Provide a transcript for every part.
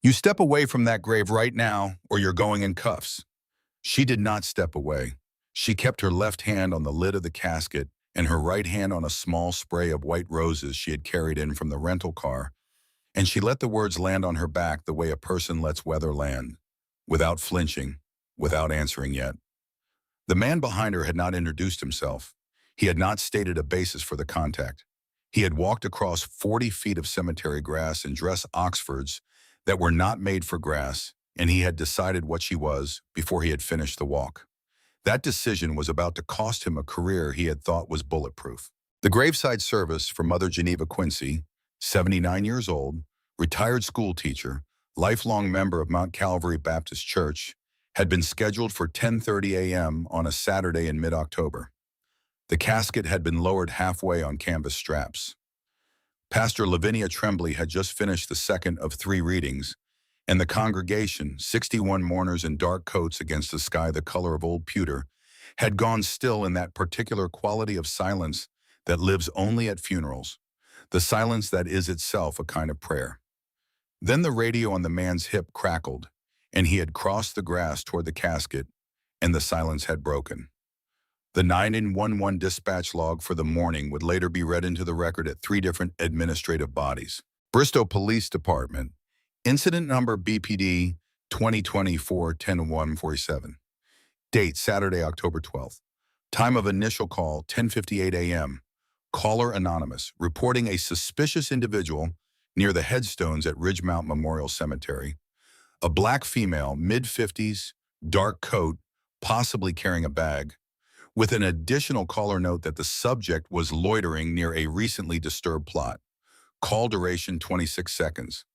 You step away from that grave right now, or you're going in cuffs. She did not step away. She kept her left hand on the lid of the casket and her right hand on a small spray of white roses she had carried in from the rental car, and she let the words land on her back the way a person lets weather land, without flinching, without answering yet. The man behind her had not introduced himself. He had not stated a basis for the contact. He had walked across 40 feet of cemetery grass in dress Oxfords that were not made for grass, and he had decided what she was before he had finished the walk. That decision was about to cost him a career he had thought was bulletproof. The graveside service for Mother Geneva Quincy, 79 years old, retired school teacher, lifelong member of Mount Calvary Baptist Church, had been scheduled for 10:30 a.m. on a Saturday in mid-October. The casket had been lowered halfway on canvas straps. Pastor Lavinia Tremblay had just finished the second of 3 readings, and the congregation, 61 mourners in dark coats against a sky the color of old pewter, had gone still in that particular quality of silence that lives only at funerals, the silence that is itself a kind of prayer. Then the radio on the man's hip crackled, and he had crossed the grass toward the casket, and the silence had broken. The 911 dispatch log for the morning would later be read into the record at 3 different administrative bodies. Bristow Police Department, incident number BPD 2024-10-147. Date Saturday, October 12th. Time of initial call 10:58 a.m. Caller anonymous, reporting a suspicious individual near the headstones at Ridgemount Memorial Cemetery. A black female, mid-50s, dark coat, possibly carrying a bag, with an additional caller note that the subject was loitering near a recently disturbed plot. Call duration 26 seconds.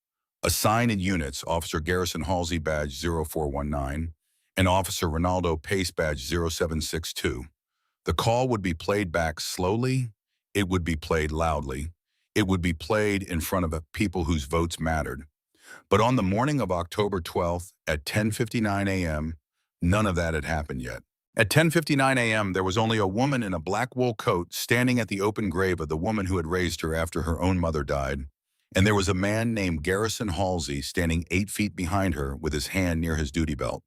Assign in units, Officer Garrison Halsey, badge 0419, and Officer Ronaldo Pace, badge 0762. The call would be played back slowly. It would be played loudly. It would be played in front of people whose votes mattered. But on the morning of October 12th at 10:59 a.m., none of that had happened yet. At 10:59 a.m., there was only a woman in a black wool coat standing at the open grave of the woman who had raised her after her own mother died, and there was a man named Garrison Halsey standing 8 feet behind her with his hand near his duty belt.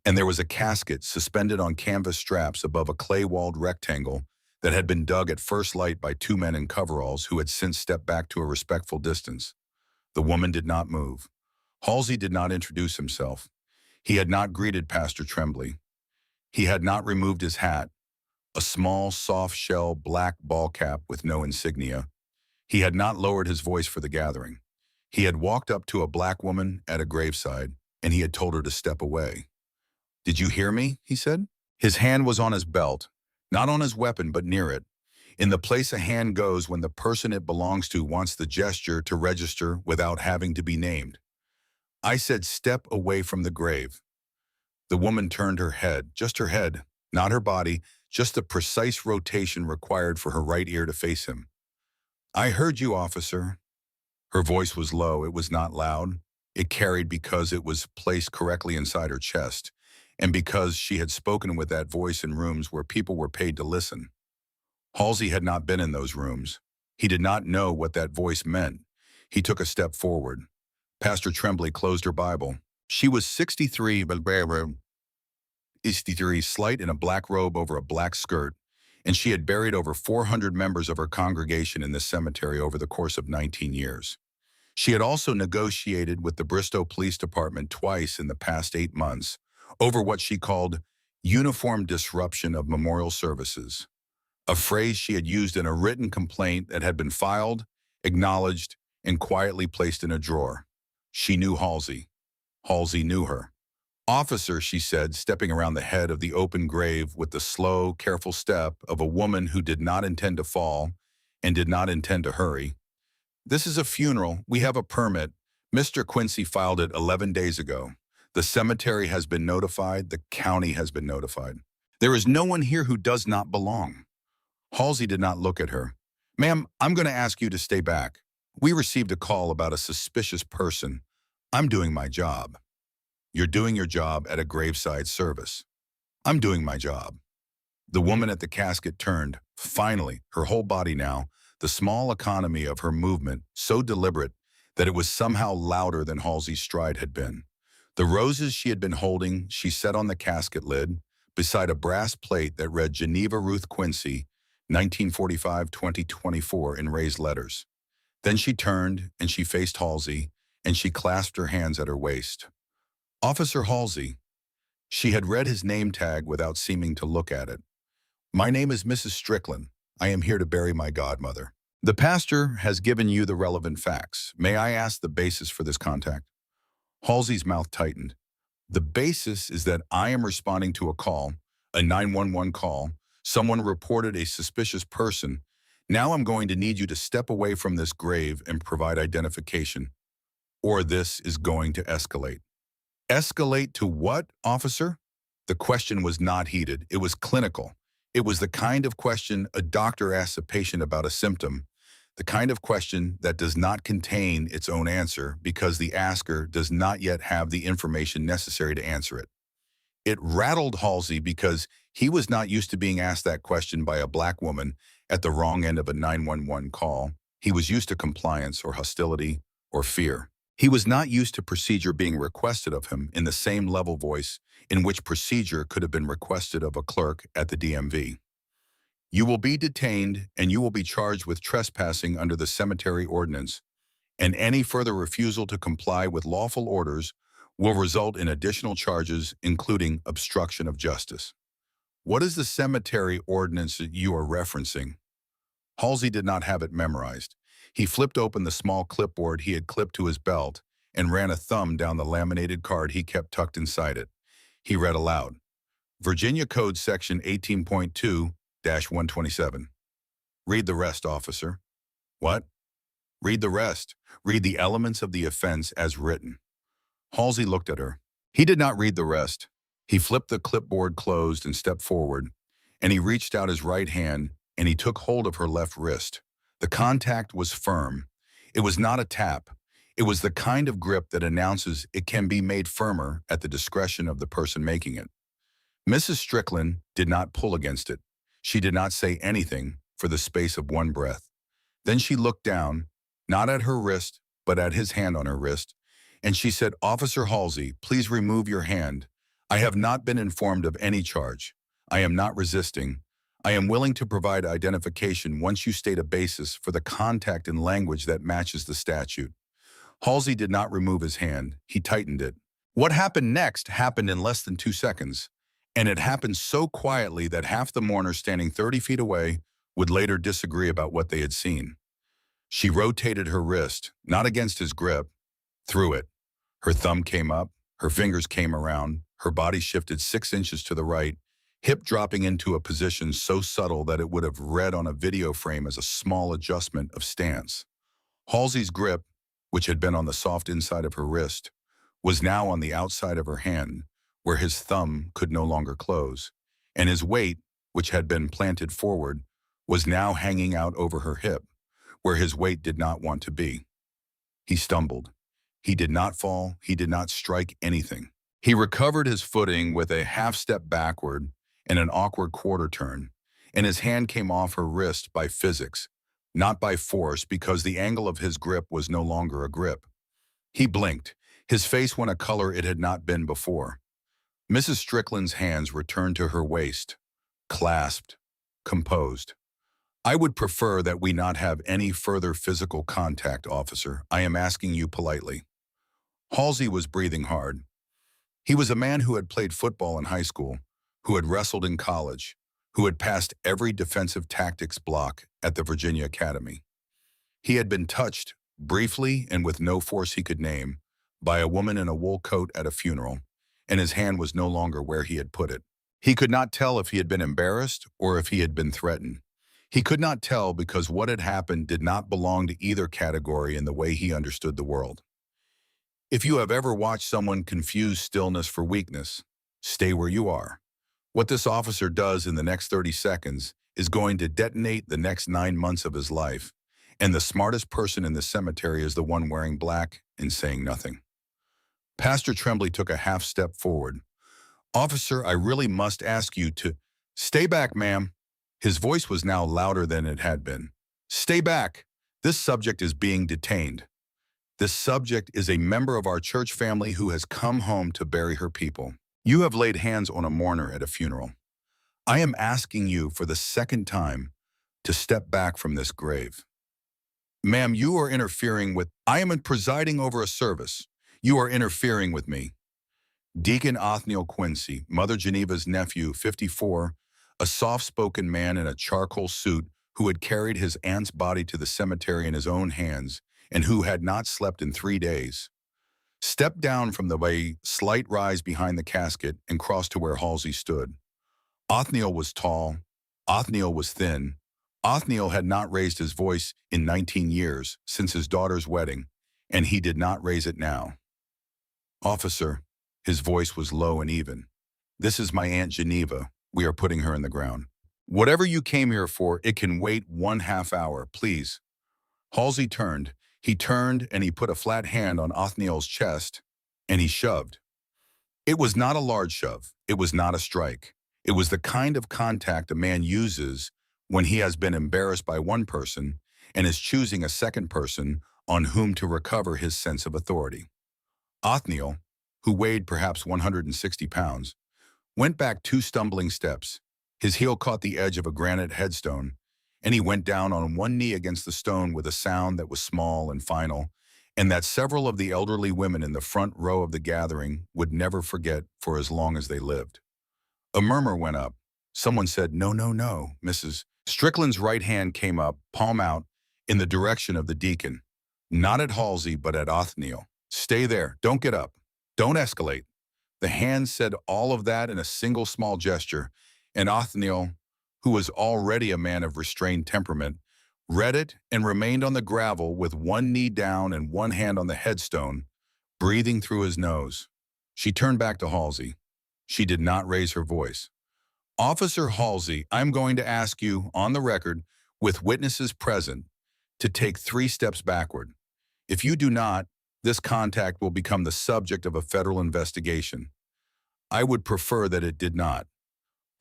And there was a casket suspended on canvas straps above a clay-walled rectangle that had been dug at first light by 2 men in coveralls who had since stepped back to a respectful distance. The woman did not move. Halsey did not introduce himself. He had not greeted Pastor Tremblay. He had not removed his hat, a small, soft-shell black ball cap with no insignia. He had not lowered his voice for the gathering. He had walked up to a black woman at a graveside, and he had told her to step away. "Did you hear me?" he said. His hand was on his belt, not on his weapon, but near it, in the place a hand goes when the person it belongs to wants the gesture to register without having to be named. I said, "Step away from the grave." The woman turned her head, just her head, not her body, just the precise rotation required for her right ear to face him. "I heard you, officer." Her voice was low. It was not loud. It carried because it was placed correctly inside her chest, and because she had spoken with that voice in rooms where people were paid to listen. Halsey had not been in those rooms. He did not know what that voice meant. He took a step forward. Pastor Tremblay closed her Bible. She was 63, slight in a black robe over a black skirt, and she had buried over 400 members of her congregation in this cemetery over the course of 19 years. She had also negotiated with the Bristow Police Department twice in the past 8 months over what she called uniform disruption of memorial services, a phrase she had used in a written complaint that had been filed, acknowledged, and quietly placed in a drawer. She knew Halsey. Halsey knew her. "Officer," she said, stepping around the head of the open grave with the slow, careful step of a woman who did not intend to fall and did not intend to hurry. "This is a funeral. We have a permit. Mr. Quincy filed it 11 days ago. The cemetery has been notified. The county has been notified. There is no one here who does not belong." Halsey did not look at her. "Ma'am, I'm going to ask you to stay back. We received a call about a suspicious person. I'm doing my job." "You're doing your job at a graveside service." "I'm doing my job." The woman at the casket turned, finally, her whole body now, the small economy of her movement so deliberate that it was somehow louder than Halsey's stride had been. The roses she had been holding, she set on the casket lid, beside a brass plate that read Geneva Ruth Quincy, 1945-2024 in raised letters. Then she turned and she faced Halsey, and she clasped her hands at her waist. Officer Halsey. She had read his name tag without seeming to look at it. My name is Mrs. Strickland. I am here to bury my godmother. The pastor has given you the relevant facts. May I ask the basis for this contact? Halsey's mouth tightened. The basis is that I am responding to a call, a 911 call. Someone reported a suspicious person. Now I'm going to need you to step away from this grave and provide identification, or this is going to escalate. Escalate to what, officer? The question was not heated. It was clinical. It was the kind of question a doctor asks a patient about a symptom, the kind of question that does not contain its own answer because the asker does not yet have the information necessary to answer it. It rattled Halsey because he was not used to being asked that question by a black woman at the wrong end of a 911 call. He was used to compliance or hostility or fear. He was not used to procedure being requested of him in the same level voice in which procedure could have been requested of a clerk at the DMV. You will be detained and you will be charged with trespassing under the cemetery ordinance, and any further refusal to comply with lawful orders will result in additional charges, including obstruction of justice. What is the cemetery ordinance that you are referencing? Halsey did not have it memorized. He flipped open the small clipboard he had clipped to his belt and ran a thumb down the laminated card he kept tucked inside it. He read aloud, Virginia Code Section 18.2-127. Read the rest, officer. What? Read the rest. Read the elements of the offense as written. Halsey looked at her. He did not read the rest. He flipped the clipboard closed and stepped forward, and he reached out his right hand and he took hold of her left wrist. The contact was firm. It was not a tap. It was the kind of grip that announces it can be made firmer at the discretion of the person making it. Mrs. Strickland did not pull against it. She did not say anything for the space of one breath. Then she looked down, not at her wrist, but at his hand on her wrist, and she said, Officer Halsey, please remove your hand. I have not been informed of any charge. I am not resisting. I am willing to provide identification once you state a basis for the contact in language that matches the statute. Halsey did not remove his hand. He tightened it. What happened next happened in less than 2 seconds, and it happened so quietly that half the mourners standing 30 feet away would later disagree about what they had seen. She rotated her wrist, not against his grip, through it. Her thumb came up, her fingers came around, her body shifted 6 inches to the right, hip dropping into a position so subtle that it would have read on a video frame as a small adjustment of stance. Halsey's grip, which had been on the soft inside of her wrist, was now on the outside of her hand, where his thumb could no longer close, and his weight, which had been planted forward, was now hanging out over her hip, where his weight did not want to be. He stumbled. He did not fall. He did not strike anything. He recovered his footing with a half-step backward and an awkward quarter turn, and his hand came off her wrist by physics, not by force, because the angle of his grip was no longer a grip. He blinked. His face went a color it had not been before. Mrs. Strickland's hands returned to her waist, clasped, composed. I would prefer that we not have any further physical contact, officer. I am asking you politely. Halsey was breathing hard. He was a man who had played football in high school, who had wrestled in college, who had passed every defensive tactics block at the Virginia Academy. He had been touched, briefly and with no force he could name, by a woman in a wool coat at a funeral, and his hand was no longer where he had put it. He could not tell if he had been embarrassed or if he had been threatened. He could not tell because what had happened did not belong to either category in the way he understood the world. If you have ever watched someone confuse stillness for weakness, stay where you are. What this officer does in the next 30 seconds is going to detonate the next 9 months of his life, and the smartest person in the cemetery is the one wearing black and saying nothing. Pastor Tremblay took a half step forward. Officer, I really must ask you to stay back, ma'am. His voice was now louder than it had been. Stay back. This subject is being detained. This subject is a member of our church family who has come home to bury her people. You have laid hands on a mourner at a funeral. I am asking you for the second time to step back from this grave. Ma'am, you are interfering with— I am presiding over a service. You are interfering with me. Deacon Othniel Quincy, Mother Geneva's nephew, 54, a soft-spoken man in a charcoal suit who had carried his aunt's body to the cemetery in his own hands and who had not slept in 3 days, stepped down from the slight rise behind the casket and crossed to where Halsey stood. Othniel was tall. Othniel was thin. Othniel had not raised his voice in 19 years since his daughter's wedding, and he did not raise it now. Officer, his voice was low and even. This is my Aunt Geneva. We are putting her in the ground. Whatever you came here for, it can wait 1/2 hour, please. Halsey turned. He turned and he put a flat hand on Othniel's chest, and he shoved. It was not a large shove. It was not a strike. It was the kind of contact a man uses when he has been embarrassed by one person and is choosing a second person on whom to recover his sense of authority. Othniel, who weighed perhaps 160 pounds, went back 2 stumbling steps. His heel caught the edge of a granite headstone, and he went down on one knee against the stone with a sound that was small and final, and that several of the elderly women in the front row of the gathering would never forget for as long as they lived. A murmur went up. Someone said, "No, no, no, Mrs." Strickland's right hand came up, palm out, in the direction of the deacon. Not at Halsey, but at Othniel. "Stay there. Don't get up. Don't escalate." The hand said all of that in a single small gesture, and Othniel, who was already a man of restrained temperament, read it and remained on the gravel with one knee down and one hand on the headstone, breathing through his nose. She turned back to Halsey. She did not raise her voice. "Officer Halsey, I'm going to ask you, on the record, with witnesses present, to take 3 steps backward. If you do not, this contact will become the subject of a federal investigation. I would prefer that it did not."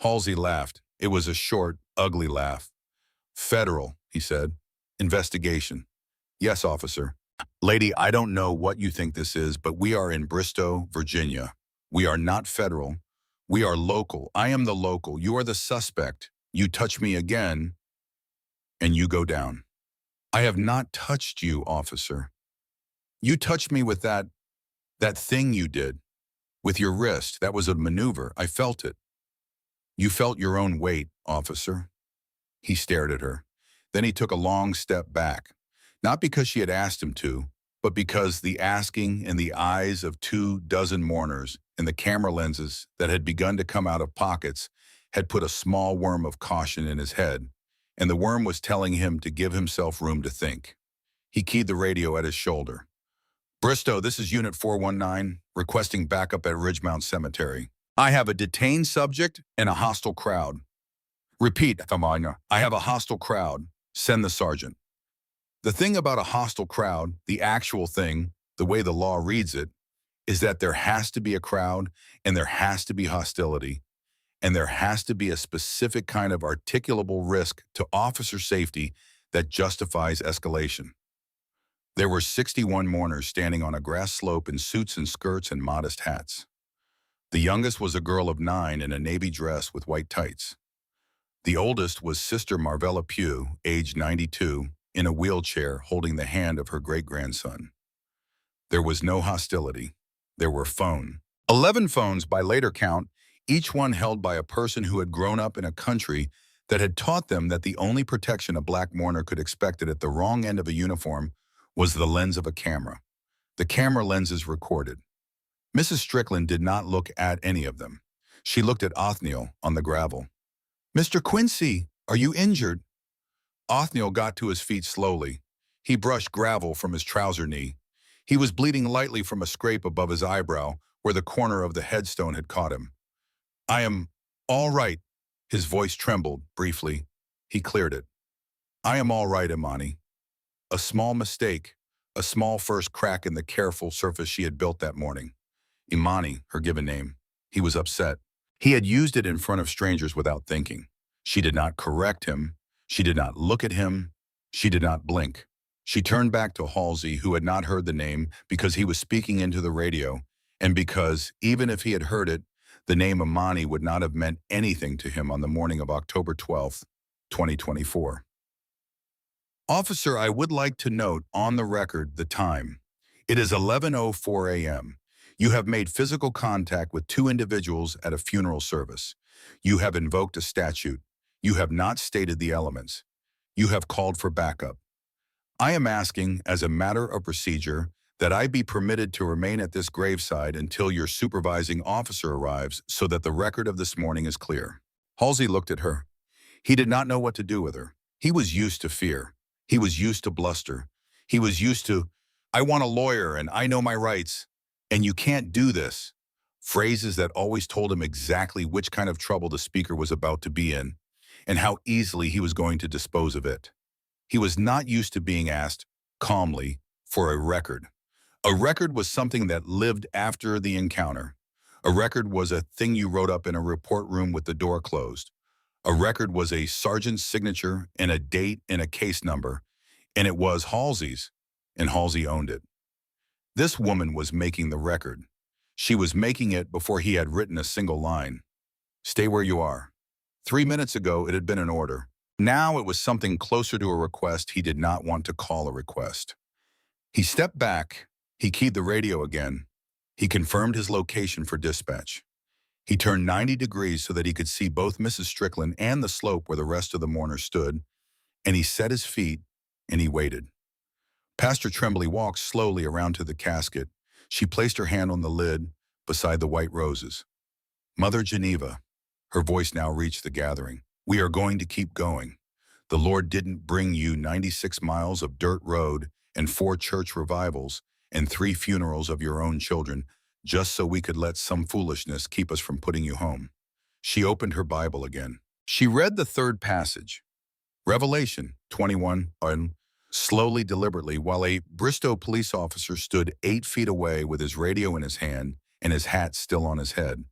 Halsey laughed. It was a short, ugly laugh. "Federal," he said. "Investigation." "Yes, officer." "Lady, I don't know what you think this is, but we are in Bristow, Virginia. We are not federal. We are local. I am the local. You are the suspect. You touch me again, and you go down." "I have not touched you, officer." "You touched me with that thing you did. With your wrist. That was a maneuver. I felt it." "You felt your own weight, officer." He stared at her. Then he took a long step back, not because she had asked him to, but because the asking in the eyes of 24 mourners and the camera lenses that had begun to come out of pockets had put a small worm of caution in his head, and the worm was telling him to give himself room to think. He keyed the radio at his shoulder. "Bristow, this is Unit 419, requesting backup at Ridgemount Cemetery. I have a detained subject and a hostile crowd." "Repeat, Imani. I have a hostile crowd. Send the sergeant." The thing about a hostile crowd, the actual thing, the way the law reads it, is that there has to be a crowd, and there has to be hostility, and there has to be a specific kind of articulable risk to officer safety that justifies escalation. There were 61 mourners standing on a grass slope in suits and skirts and modest hats. The youngest was a girl of 9 in a navy dress with white tights. The oldest was Sister Marvella Pugh, aged 92, in a wheelchair holding the hand of her great-grandson. There was no hostility. There were 11 phones by later count, each one held by a person who had grown up in a country that had taught them that the only protection a black mourner could expect at the wrong end of a uniform was the lens of a camera. The camera lenses recorded. Mrs. Strickland did not look at any of them. She looked at Othniel on the gravel. "Mr. Quincy, are you injured?" Othniel got to his feet slowly. He brushed gravel from his trouser knee. He was bleeding lightly from a scrape above his eyebrow where the corner of the headstone had caught him. "I am all right." His voice trembled briefly. He cleared it. "I am all right, Imani." A small mistake, a small first crack in the careful surface she had built that morning. Imani, her given name. He was upset. He had used it in front of strangers without thinking. She did not correct him. She did not look at him. She did not blink. She turned back to Halsey, who had not heard the name because he was speaking into the radio, and because, even if he had heard it, the name Imani would not have meant anything to him on the morning of October 12th, 2024. Officer, I would like to note on the record the time. It is 11:04 a.m. You have made physical contact with two individuals at a funeral service. You have invoked a statute. You have not stated the elements. You have called for backup. I am asking, as a matter of procedure, that I be permitted to remain at this graveside until your supervising officer arrives so that the record of this morning is clear. Halsey looked at her. He did not know what to do with her. He was used to fear. He was used to bluster. He was used to, I want a lawyer and I know my rights. And you can't do this. Phrases that always told him exactly which kind of trouble the speaker was about to be in and how easily he was going to dispose of it. He was not used to being asked, calmly, for a record. A record was something that lived after the encounter. A record was a thing you wrote up in a report room with the door closed. A record was a sergeant's signature and a date and a case number, and it was Halsey's, and Halsey owned it. This woman was making the record. She was making it before he had written a single line. Stay where you are. 3 minutes ago, it had been an order. Now it was something closer to a request he did not want to call a request. He stepped back. He keyed the radio again. He confirmed his location for dispatch. He turned 90 degrees so that he could see both Mrs. Strickland and the slope where the rest of the mourner stood, and he set his feet, and he waited. Pastor Tremblay walked slowly around to the casket. She placed her hand on the lid beside the white roses. Mother Geneva, her voice now reached the gathering. We are going to keep going. The Lord didn't bring you 96 miles of dirt road and 4 church revivals and 3 funerals of your own children just so we could let some foolishness keep us from putting you home. She opened her Bible again. She read the 3rd passage, Revelation 21, slowly, deliberately, while a Bristow police officer stood 8 feet away with his radio in his hand and his hat still on his head.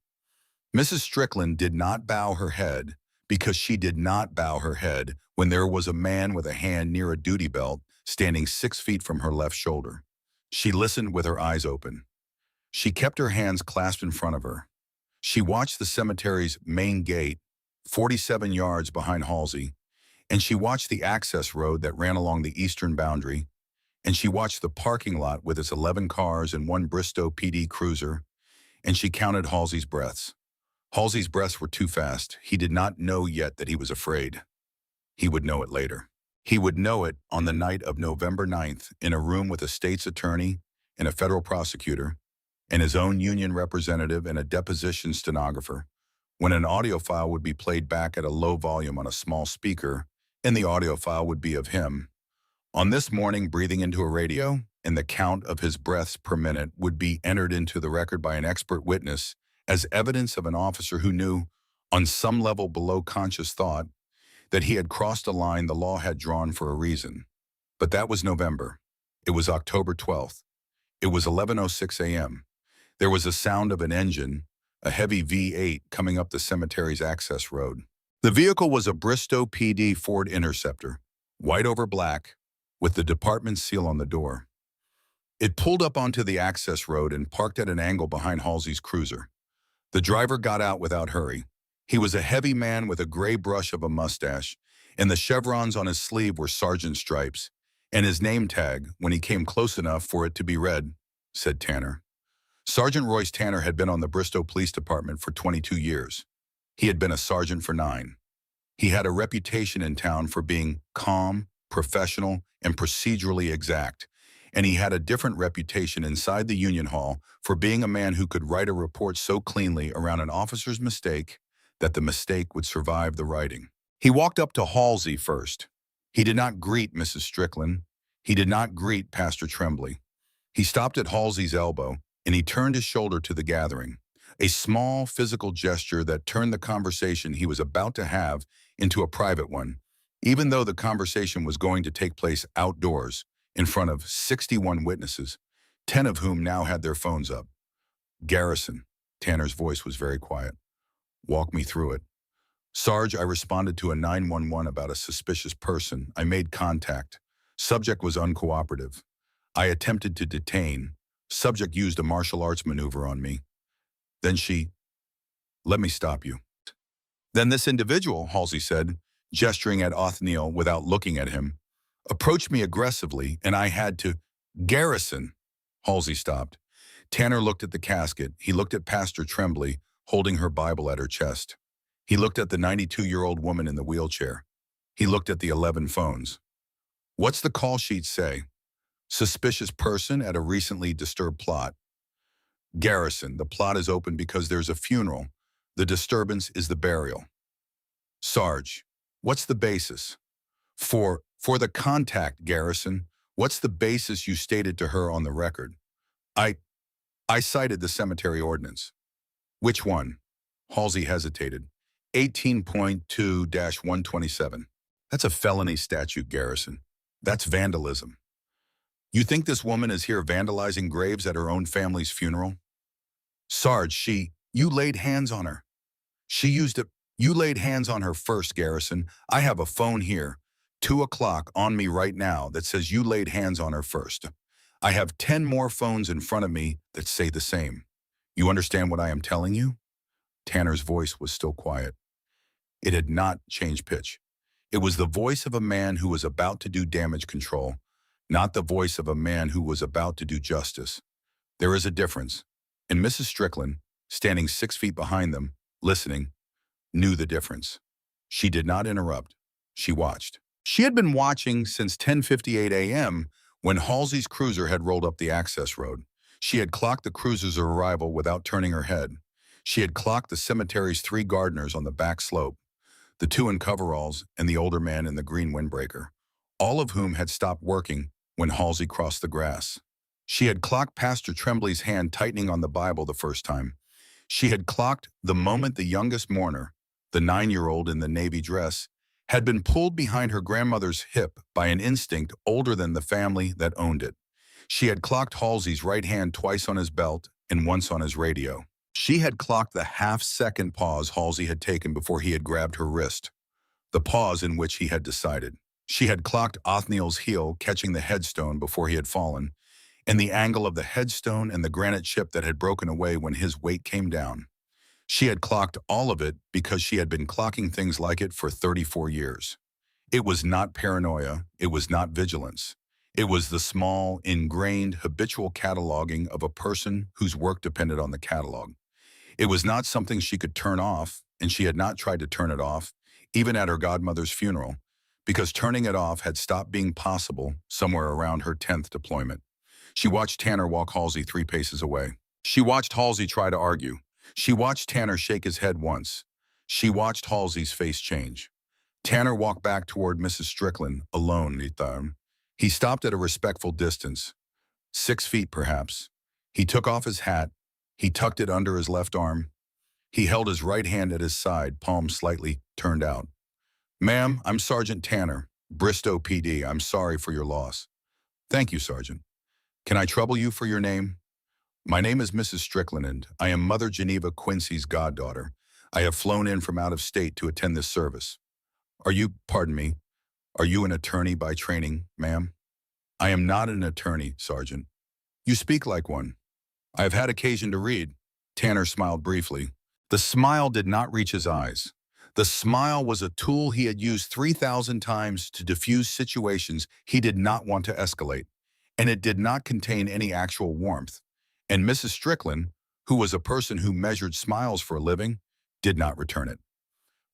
Mrs. Strickland did not bow her head because she did not bow her head when there was a man with a hand near a duty belt standing 6 feet from her left shoulder. She listened with her eyes open. She kept her hands clasped in front of her. She watched the cemetery's main gate, 47 yards behind Halsey, and she watched the access road that ran along the eastern boundary, and she watched the parking lot with its 11 cars and 1 Bristow PD cruiser, and she counted Halsey's breaths. Halsey's breaths were too fast. He did not know yet that he was afraid. He would know it later. He would know it on the night of November 9th in a room with a state's attorney and a federal prosecutor and his own union representative and a deposition stenographer, when an audio file would be played back at a low volume on a small speaker, and the audio file would be of him. On this morning, breathing into a radio, and the count of his breaths per minute would be entered into the record by an expert witness as evidence of an officer who knew, on some level below conscious thought, that he had crossed a line the law had drawn for a reason. But that was November. It was October 12th. It was 11:06 a.m. There was a sound of an engine, a heavy V8 coming up the cemetery's access road. The vehicle was a Bristow PD Ford Interceptor, white over black, with the department seal on the door. It pulled up onto the access road and parked at an angle behind Halsey's cruiser. The driver got out without hurry. He was a heavy man with a gray brush of a mustache, and the chevrons on his sleeve were sergeant stripes, and his name tag, when he came close enough for it to be read, said Tanner. Sergeant Royce Tanner had been on the Bristow Police Department for 22 years. He had been a sergeant for 9. He had a reputation in town for being calm, professional, and procedurally exact, and he had a different reputation inside the Union Hall for being a man who could write a report so cleanly around an officer's mistake that the mistake would survive the writing. He walked up to Halsey first. He did not greet Mrs. Strickland. He did not greet Pastor Tremblay. He stopped at Halsey's elbow, and he turned his shoulder to the gathering, a small physical gesture that turned the conversation he was about to have into a private one, even though the conversation was going to take place outdoors in front of 61 witnesses, 10 of whom now had their phones up. Garrison, Tanner's voice was very quiet. Walk me through it. Sarge, I responded to a 911 about a suspicious person. I made contact. Subject was uncooperative. I attempted to detain. Subject used a martial arts maneuver on me. Then she, let me stop you. Then this individual, Halsey said, gesturing at Othniel without looking at him, approached me aggressively and I had to, Garrison. Halsey stopped. Tanner looked at the casket. He looked at Pastor Tremblay, holding her Bible at her chest. He looked at the 92-year-old woman in the wheelchair. He looked at the 11 phones. What's the call sheet say? Suspicious person at a recently disturbed plot. Garrison, the plot is open because there's a funeral. The disturbance is the burial. Sarge, what's the basis? For the contact, Garrison, what's the basis you stated to her on the record? I cited the cemetery ordinance. Which one? Halsey hesitated. 18.2-127. That's a felony statute, Garrison. That's vandalism. You think this woman is here vandalizing graves at her own family's funeral? Sarge, you laid hands on her. You laid hands on her first, Garrison. I have a phone here, 2 o'clock on me right now that says you laid hands on her first. I have 10 more phones in front of me that say the same. You understand what I am telling you? Tanner's voice was still quiet. It had not changed pitch. It was the voice of a man who was about to do damage control, not the voice of a man who was about to do justice. There is a difference. And Mrs. Strickland, standing 6 feet behind them, listening, knew the difference. She did not interrupt. She watched. She had been watching since 10:58 a.m. when Halsey's cruiser had rolled up the access road. She had clocked the cruiser's arrival without turning her head. She had clocked the cemetery's 3 gardeners on the back slope, the 2 in coveralls and the older man in the green windbreaker, all of whom had stopped working when Halsey crossed the grass. She had clocked Pastor Tremblay's hand tightening on the Bible the first time. She had clocked the moment the youngest mourner, the 9-year-old in the navy dress, had been pulled behind her grandmother's hip by an instinct older than the family that owned it. She had clocked Halsey's right hand twice on his belt and once on his radio. She had clocked the half-second pause Halsey had taken before he had grabbed her wrist, the pause in which he had decided. She had clocked Othniel's heel catching the headstone before he had fallen, and the angle of the headstone and the granite chip that had broken away when his weight came down. She had clocked all of it because she had been clocking things like it for 34 years. It was not paranoia, it was not vigilance. It was the small, ingrained, habitual cataloging of a person whose work depended on the catalog. It was not something she could turn off, and she had not tried to turn it off, even at her godmother's funeral, because turning it off had stopped being possible somewhere around her 10th deployment. She watched Tanner walk Halsey 3 paces away. She watched Halsey try to argue. She watched Tanner shake his head once. She watched Halsey's face change. Tanner walked back toward Mrs. Strickland, alone, He stopped at a respectful distance, 6 feet perhaps. He took off his hat. He tucked it under his left arm. He held his right hand at his side, palm slightly turned out. Ma'am, I'm Sergeant Tanner, Bristow PD. I'm sorry for your loss. Thank you, Sergeant. Can I trouble you for your name? My name is Mrs. Strickland, and I am Mother Geneva Quincy's goddaughter. I have flown in from out of state to attend this service. Are you an attorney by training, ma'am? I am not an attorney, Sergeant. You speak like one. I have had occasion to read. Tanner smiled briefly. The smile did not reach his eyes. The smile was a tool he had used 3,000 times to diffuse situations he did not want to escalate, and it did not contain any actual warmth. And Mrs. Strickland, who was a person who measured smiles for a living, did not return it.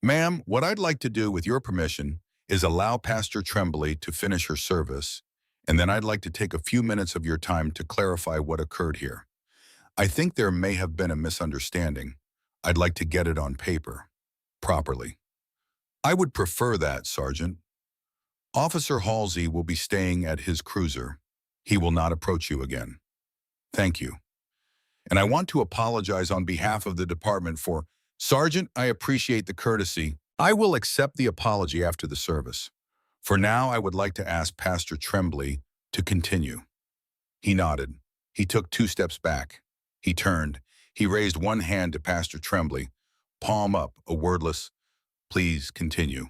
Ma'am, what I'd like to do, with your permission, is allow Pastor Tremblay to finish her service, and then I'd like to take a few minutes of your time to clarify what occurred here. I think there may have been a misunderstanding. I'd like to get it on paper, properly. I would prefer that, Sergeant. Officer Halsey will be staying at his cruiser. He will not approach you again. Thank you. And I want to apologize on behalf of the department for, Sergeant, I appreciate the courtesy. I will accept the apology after the service. For now, I would like to ask Pastor Tremblay to continue. He nodded. He took 2 steps back. He turned. He raised one hand to Pastor Tremblay, palm up, a wordless, please continue.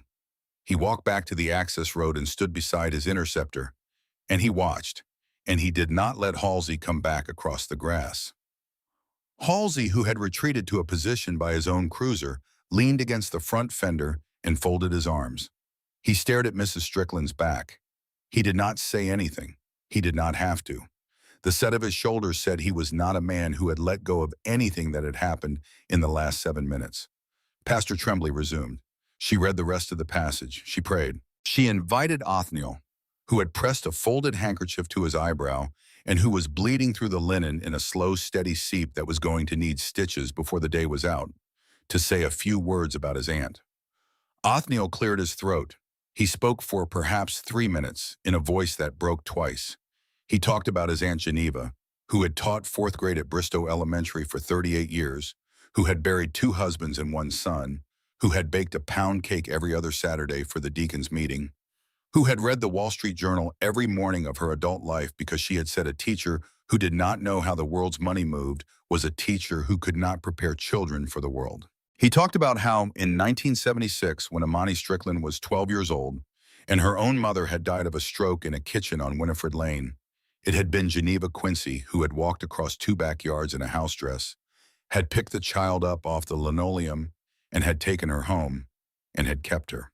He walked back to the access road and stood beside his interceptor, and he watched, and he did not let Halsey come back across the grass. Halsey, who had retreated to a position by his own cruiser, leaned against the front fender and folded his arms. He stared at Mrs. Strickland's back. He did not say anything. He did not have to. The set of his shoulders said he was not a man who had let go of anything that had happened in the last 7 minutes. Pastor Tremblay resumed. She read the rest of the passage. She prayed. She invited Othniel, who had pressed a folded handkerchief to his eyebrow and who was bleeding through the linen in a slow, steady seep that was going to need stitches before the day was out, to say a few words about his aunt. Othniel cleared his throat. He spoke for perhaps 3 minutes in a voice that broke twice. He talked about his Aunt Geneva, who had taught 4th grade at Bristow Elementary for 38 years, who had buried 2 husbands and 1 son, who had baked a pound cake every other Saturday for the deacon's meeting, who had read the Wall Street Journal every morning of her adult life because she had said a teacher who did not know how the world's money moved was a teacher who could not prepare children for the world. He talked about how in 1976, when Imani Strickland was 12 years old, and her own mother had died of a stroke in a kitchen on Winifred Lane, it had been Geneva Quincy who had walked across 2 backyards in a house dress, had picked the child up off the linoleum, and had taken her home, and had kept her.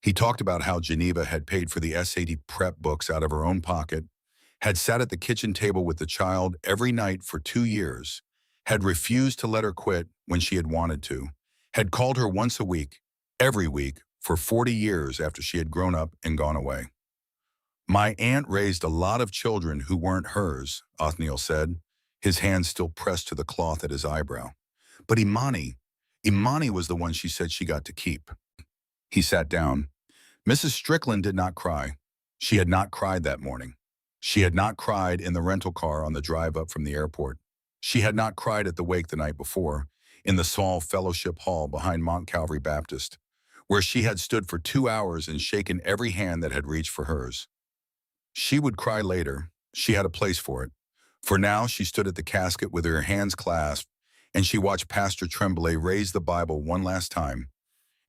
He talked about how Geneva had paid for the SAT prep books out of her own pocket, had sat at the kitchen table with the child every night for 2 years, had refused to let her quit when she had wanted to, had called her once a week, every week, for 40 years after she had grown up and gone away. My aunt raised a lot of children who weren't hers, Othniel said, his hand still pressed to the cloth at his eyebrow. But Imani was the one she said she got to keep. He sat down. Mrs. Strickland did not cry. She had not cried that morning. She had not cried in the rental car on the drive up from the airport. She had not cried at the wake the night before, in the small fellowship hall behind Mount Calvary Baptist, where she had stood for 2 hours and shaken every hand that had reached for hers. She would cry later. She had a place for it. For now, she stood at the casket with her hands clasped, and she watched Pastor Tremblay raise the Bible one last time,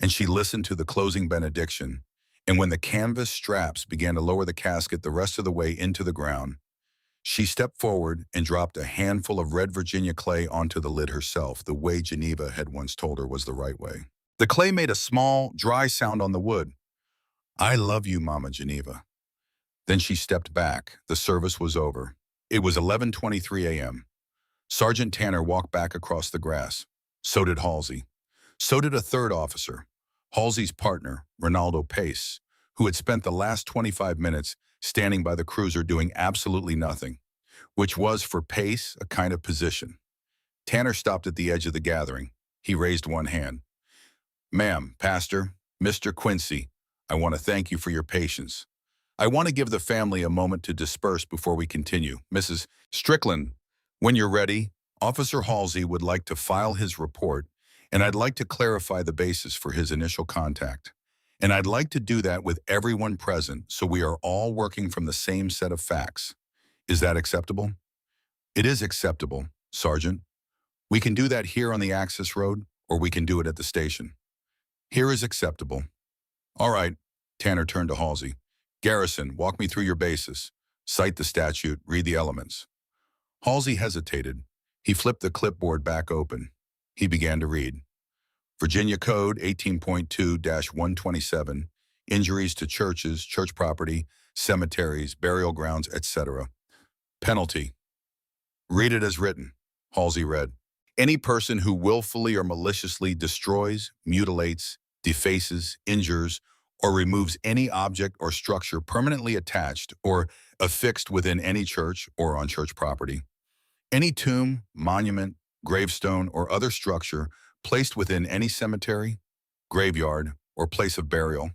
and she listened to the closing benediction, and when the canvas straps began to lower the casket the rest of the way into the ground, she stepped forward and dropped a handful of red Virginia clay onto the lid herself, the way Geneva had once told her was the right way. The clay made a small, dry sound on the wood. "I love you, Mama Geneva." Then she stepped back. The service was over. It was 11:23 a.m. Sergeant Tanner walked back across the grass. So did Halsey. So did a third officer, Halsey's partner, Ronaldo Pace, who had spent the last 25 minutes standing by the cruiser doing absolutely nothing, which was for Pace a kind of position. Tanner stopped at the edge of the gathering. He raised one hand. "Ma'am, Pastor, Mr. Quincy, I want to thank you for your patience. I want to give the family a moment to disperse before we continue. Mrs. Strickland, when you're ready, Officer Halsey would like to file his report, and I'd like to clarify the basis for his initial contact. And I'd like to do that with everyone present so we are all working from the same set of facts. Is that acceptable?" "It is acceptable, Sergeant. We can do that here on the access road, or we can do it at the station." "Here is acceptable." "All right." Tanner turned to Halsey. "Garrison, walk me through your basis. Cite the statute, read the elements." Halsey hesitated. He flipped the clipboard back open. He began to read. Virginia Code 18.2-127, injuries to churches, church property, cemeteries, burial grounds, etc. Penalty. "Read it as written," Halsey read. "Any person who willfully or maliciously destroys, mutilates, defaces, injures, or removes any object or structure permanently attached or affixed within any church or on church property, any tomb, monument, gravestone, or other structure placed within any cemetery, graveyard, or place of burial,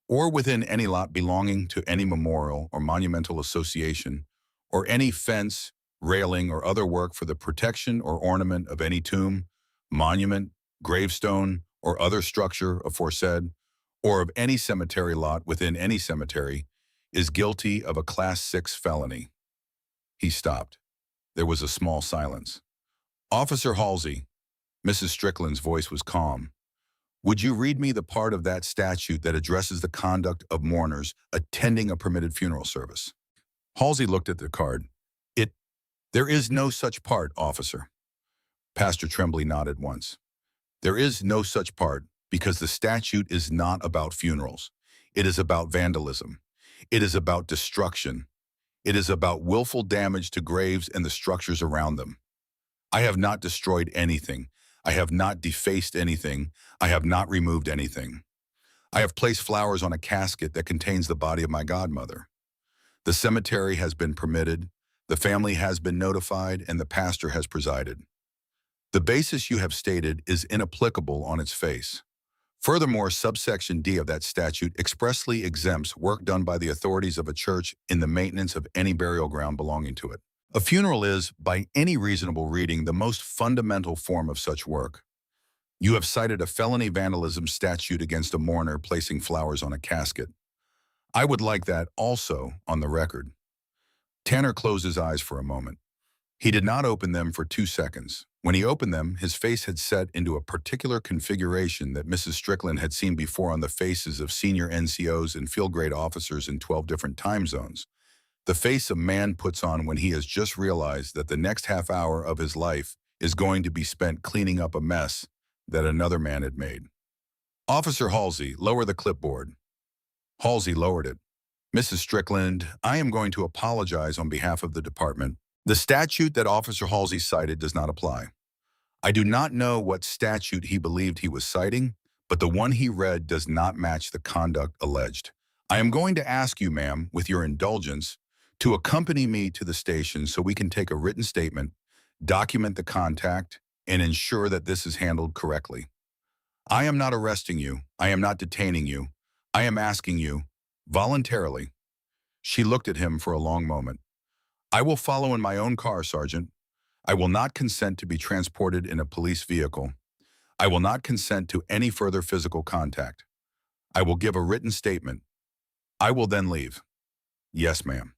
or within any lot belonging to any memorial or monumental association, or any fence, railing, or other work for the protection or ornament of any tomb, monument, gravestone, or other structure aforesaid, or of any cemetery lot within any cemetery, is guilty of a Class 6 felony." He stopped. There was a small silence. "Officer Halsey," Mrs. Strickland's voice was calm, "would you read me the part of that statute that addresses the conduct of mourners attending a permitted funeral service?" Halsey looked at the card. It, there is no such part, officer. Pastor Tremblay nodded once. There is no such part because the statute is not about funerals. It is about vandalism. It is about destruction. It is about willful damage to graves and the structures around them. I have not destroyed anything. I have not defaced anything. I have not removed anything. I have placed flowers on a casket that contains the body of my godmother. The cemetery has been permitted, the family has been notified, and the pastor has presided. The basis you have stated is inapplicable on its face. Furthermore, subsection D of that statute expressly exempts work done by the authorities of a church in the maintenance of any burial ground belonging to it. A funeral is, by any reasonable reading, the most fundamental form of such work. You have cited a felony vandalism statute against a mourner placing flowers on a casket. I would like that also on the record. Tanner closed his eyes for a moment. He did not open them for 2 seconds. When he opened them, his face had set into a particular configuration that Mrs. Strickland had seen before on the faces of senior NCOs and field-grade officers in 12 different time zones. The face a man puts on when he has just realized that the next half hour of his life is going to be spent cleaning up a mess that another man had made. Officer Halsey, lower the clipboard. Halsey lowered it. Mrs. Strickland, I am going to apologize on behalf of the department. The statute that Officer Halsey cited does not apply. I do not know what statute he believed he was citing, but the one he read does not match the conduct alleged. I am going to ask you, ma'am, with your indulgence, to accompany me to the station so we can take a written statement, document the contact, and ensure that this is handled correctly. I am not arresting you. I am not detaining you. I am asking you, voluntarily. She looked at him for a long moment. I will follow in my own car, Sergeant. I will not consent to be transported in a police vehicle. I will not consent to any further physical contact. I will give a written statement. I will then leave. Yes, ma'am.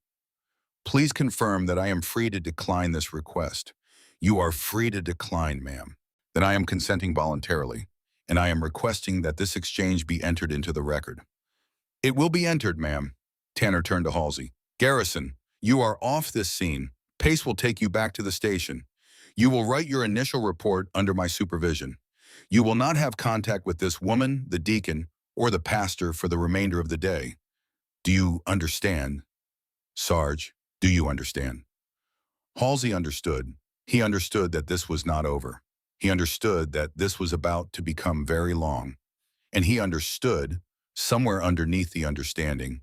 Please confirm that I am free to decline this request. You are free to decline, ma'am. Then I am consenting voluntarily, and I am requesting that this exchange be entered into the record. It will be entered, ma'am. Tanner turned to Halsey. Garrison, you are off this scene. Pace will take you back to the station. You will write your initial report under my supervision. You will not have contact with this woman, the deacon, or the pastor for the remainder of the day. Do you understand? Sarge, do you understand? Halsey understood. He understood that this was not over. He understood that this was about to become very long. And he understood, somewhere underneath the understanding,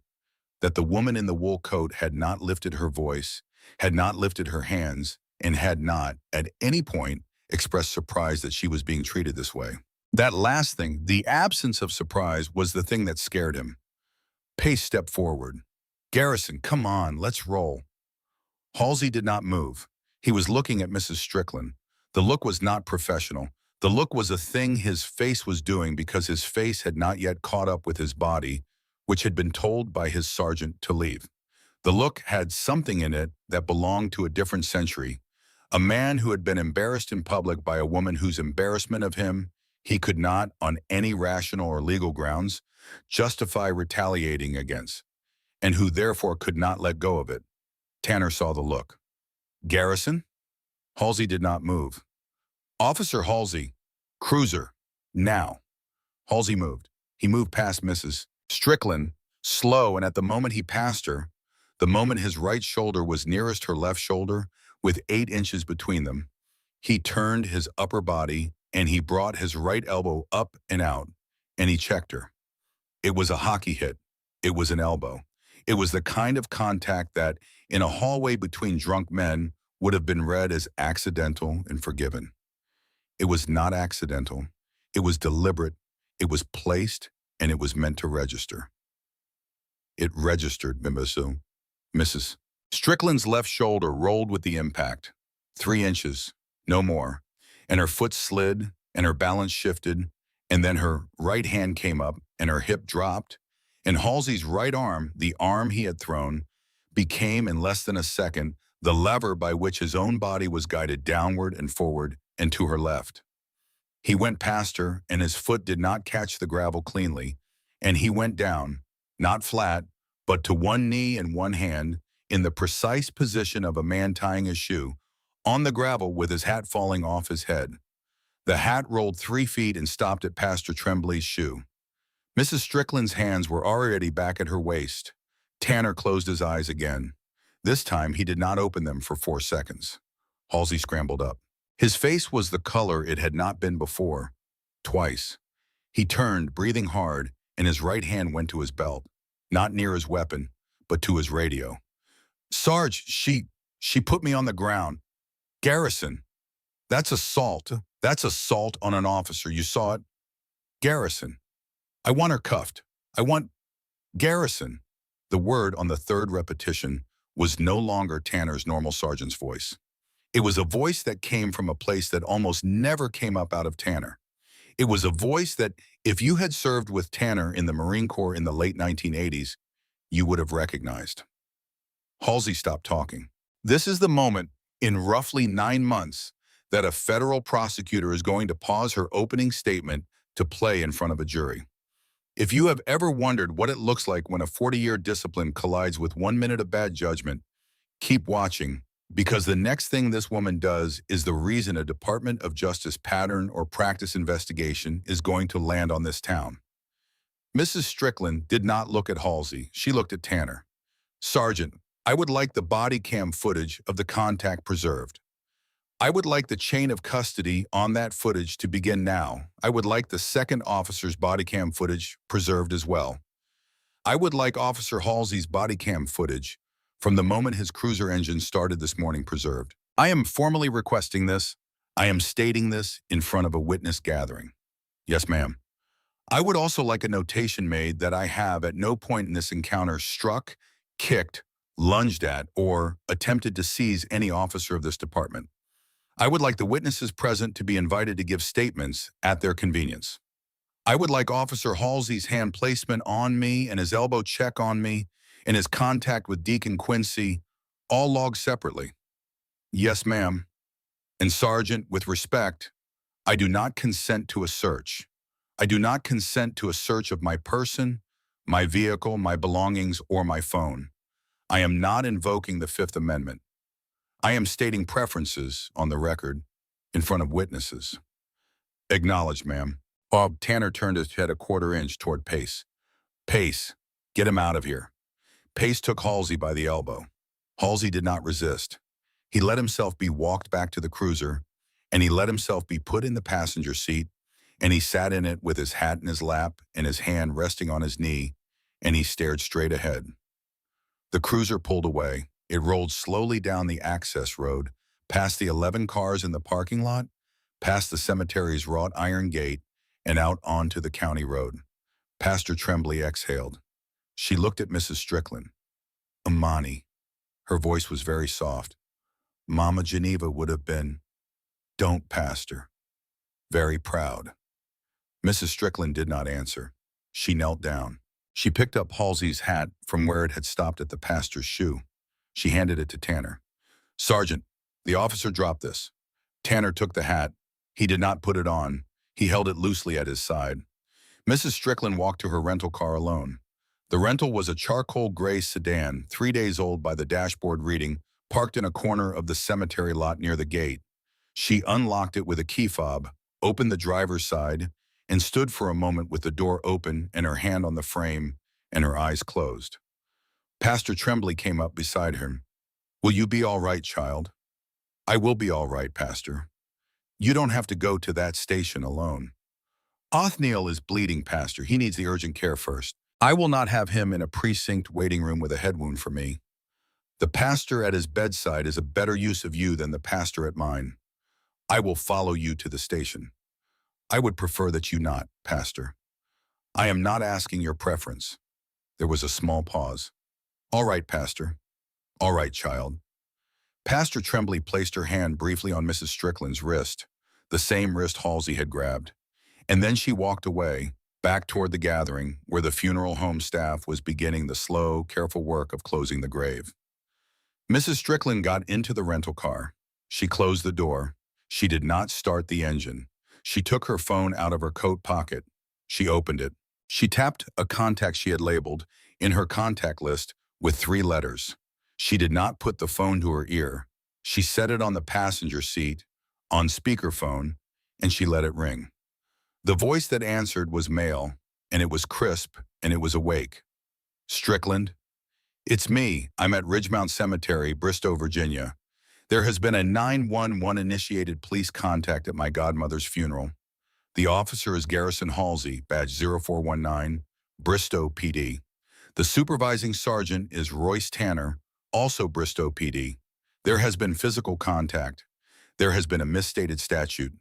that the woman in the wool coat had not lifted her voice, had not lifted her hands, and had not, at any point, expressed surprise that she was being treated this way. That last thing, the absence of surprise, was the thing that scared him. Pace stepped forward. Garrison, come on, let's roll. Halsey did not move. He was looking at Mrs. Strickland. The look was not professional. The look was a thing his face was doing because his face had not yet caught up with his body, which had been told by his sergeant to leave. The look had something in it that belonged to a different century, a man who had been embarrassed in public by a woman whose embarrassment of him he could not, on any rational or legal grounds, justify retaliating against, and who therefore could not let go of it. Tanner saw the look. Garrison? Halsey did not move. Officer Halsey, cruiser, now. Halsey moved. He moved past Mrs. Strickland, slow, and at the moment he passed her, the moment his right shoulder was nearest her left shoulder, with 8 inches between them, he turned his upper body and he brought his right elbow up and out, and he checked her. It was a hockey hit. It was an elbow. It was the kind of contact that, in a hallway between drunk men, would have been read as accidental and forgiven. It was not accidental. It was deliberate. It was placed, and it was meant to register. It registered, Mrs. Strickland's left shoulder rolled with the impact. 3 inches, no more, and her foot slid, and her balance shifted, and then her right hand came up, and her hip dropped, and Halsey's right arm, the arm he had thrown, became in less than a second the lever by which his own body was guided downward and forward and to her left. He went past her, and his foot did not catch the gravel cleanly, and he went down, not flat, but to one knee and one hand, in the precise position of a man tying his shoe, on the gravel with his hat falling off his head. The hat rolled 3 feet and stopped at Pastor Tremblay's shoe. Mrs. Strickland's hands were already back at her waist. Tanner closed his eyes again. This time he did not open them for 4 seconds. Halsey scrambled up. His face was the color it had not been before. Twice. He turned, breathing hard, and his right hand went to his belt. Not near his weapon, but to his radio. "Sarge, she put me on the ground. Garrison. That's assault. That's assault on an officer. You saw it? Garrison. I want her cuffed. I want Garrison." The word on the 3rd repetition was no longer Tanner's normal sergeant's voice. It was a voice that came from a place that almost never came up out of Tanner. It was a voice that, if you had served with Tanner in the Marine Corps in the late 1980s, you would have recognized. Halsey stopped talking. This is the moment in roughly 9 months that a federal prosecutor is going to pause her opening statement to play in front of a jury. If you have ever wondered what it looks like when a 40-year discipline collides with 1 minute of bad judgment, keep watching, because the next thing this woman does is the reason a Department of Justice pattern or practice investigation is going to land on this town. Mrs. Strickland did not look at Halsey. She looked at Tanner. "Sergeant, I would like the body cam footage of the contact preserved. I would like the chain of custody on that footage to begin now. I would like the second officer's body cam footage preserved as well. I would like Officer Halsey's body cam footage from the moment his cruiser engine started this morning preserved. I am formally requesting this. I am stating this in front of a witness gathering." "Yes, ma'am." "I would also like a notation made that I have at no point in this encounter struck, kicked, lunged at, or attempted to seize any officer of this department. I would like the witnesses present to be invited to give statements at their convenience. I would like Officer Halsey's hand placement on me and his elbow check on me and his contact with Deacon Quincy all logged separately." "Yes, ma'am." "And Sergeant, with respect, I do not consent to a search. I do not consent to a search of my person, my vehicle, my belongings, or my phone. I am not invoking the 5th Amendment. I am stating preferences on the record in front of witnesses." "Acknowledged, ma'am." Bob Tanner turned his head a 1/4 inch toward Pace. "Pace, get him out of here." Pace took Halsey by the elbow. Halsey did not resist. He let himself be walked back to the cruiser, and he let himself be put in the passenger seat, and he sat in it with his hat in his lap and his hand resting on his knee, and he stared straight ahead. The cruiser pulled away. It rolled slowly down the access road, past the 11 cars in the parking lot, past the cemetery's wrought iron gate, and out onto the county road. Pastor Tremblay exhaled. She looked at Mrs. Strickland. "Imani." Her voice was very soft. "Mama Geneva would have been, don't, Pastor. Very proud." Mrs. Strickland did not answer. She knelt down. She picked up Halsey's hat from where it had stopped at the pastor's shoe. She handed it to Tanner. "Sergeant, the officer dropped this." Tanner took the hat. He did not put it on. He held it loosely at his side. Mrs. Strickland walked to her rental car alone. The rental was a charcoal gray sedan, 3 days old by the dashboard reading, parked in a corner of the cemetery lot near the gate. She unlocked it with a key fob, opened the driver's side, and stood for a moment with the door open and her hand on the frame and her eyes closed. Pastor Tremblay came up beside her. "Will you be all right, child?" "I will be all right, Pastor. You don't have to go to that station alone." "Othniel is bleeding, Pastor. He needs the urgent care first. I will not have him in a precinct waiting room with a head wound for me. The pastor at his bedside is a better use of you than the pastor at mine. I will follow you to the station." "I would prefer that you not, Pastor." "I am not asking your preference." There was a small pause. "All right, Pastor. All right, child." Pastor Tremblay placed her hand briefly on Mrs. Strickland's wrist, the same wrist Halsey had grabbed, and then she walked away, back toward the gathering where the funeral home staff was beginning the slow, careful work of closing the grave. Mrs. Strickland got into the rental car. She closed the door. She did not start the engine. She took her phone out of her coat pocket. She opened it. She tapped a contact she had labeled in her contact list with 3 letters. She did not put the phone to her ear. She set it on the passenger seat, on speakerphone, and she let it ring. The voice that answered was male, and it was crisp, and it was awake. Strickland? It's me. I'm at Ridgemount Cemetery, Bristow, Virginia. There has been a 911 initiated police contact at my godmother's funeral. The officer is Garrison Halsey, badge 0419, Bristow PD. The supervising sergeant is Royce Tanner, also Bristow PD. There has been physical contact. There has been a misstated statute.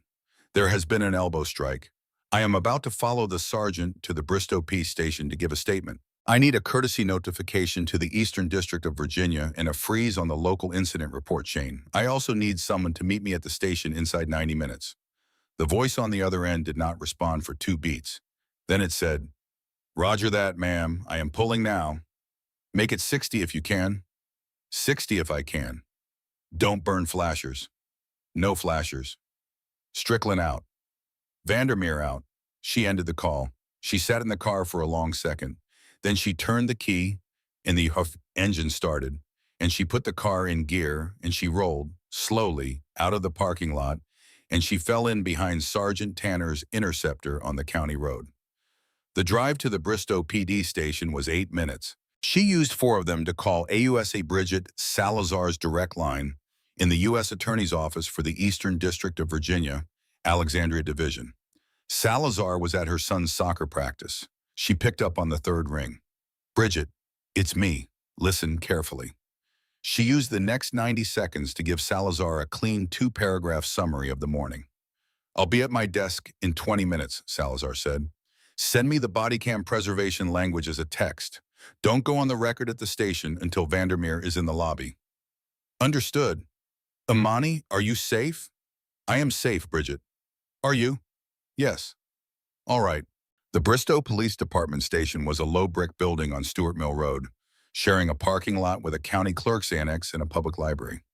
There has been an elbow strike. I am about to follow the sergeant to the Bristow Police Station to give a statement. I need a courtesy notification to the Eastern District of Virginia and a freeze on the local incident report chain. I also need someone to meet me at the station inside 90 minutes. The voice on the other end did not respond for 2 beats. Then it said, "Roger that, ma'am. I am pulling now. Make it 60 if you can. 60 if I can. Don't burn flashers. No flashers. Strickland out. Vandermeer out." She ended the call. She sat in the car for a long second. Then she turned the key, and the engine started, and she put the car in gear, and she rolled, slowly, out of the parking lot, and she fell in behind Sergeant Tanner's Interceptor on the county road. The drive to the Bristow PD station was 8 minutes. She used 4 of them to call AUSA Bridget Salazar's direct line in the U.S. Attorney's Office for the Eastern District of Virginia, Alexandria Division. Salazar was at her son's soccer practice. She picked up on the 3rd ring. "Bridget, it's me. Listen carefully." She used the next 90 seconds to give Salazar a clean 2-paragraph summary of the morning. "I'll be at my desk in 20 minutes, Salazar said. "Send me the body cam preservation language as a text. Don't go on the record at the station until Vandermeer is in the lobby." "Understood." "Imani, are you safe?" "I am safe, Bridget." "Are you?" "Yes." "All right." The Bristow Police Department station was a low brick building on Stuart Mill Road, sharing a parking lot with a county clerk's annex and a public library.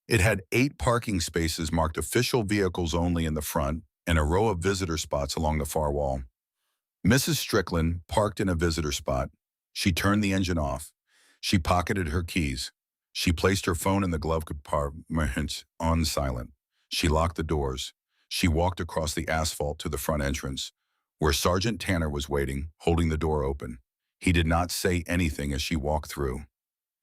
It had 8 parking spaces marked official vehicles only in the front and a row of visitor spots along the far wall. Mrs. Strickland parked in a visitor spot. She turned the engine off. She pocketed her keys. She placed her phone in the glove compartment on silent. She locked the doors. She walked across the asphalt to the front entrance, where Sergeant Tanner was waiting, holding the door open. He did not say anything as she walked through.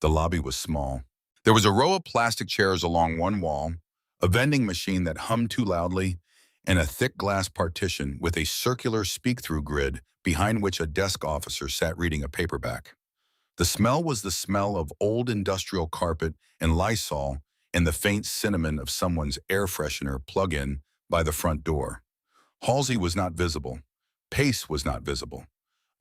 The lobby was small. There was a row of plastic chairs along one wall, a vending machine that hummed too loudly, and a thick glass partition with a circular speak-through grid behind which a desk officer sat reading a paperback. The smell was the smell of old industrial carpet and Lysol and the faint cinnamon of someone's air freshener plug-in by the front door. Halsey was not visible. Pace was not visible.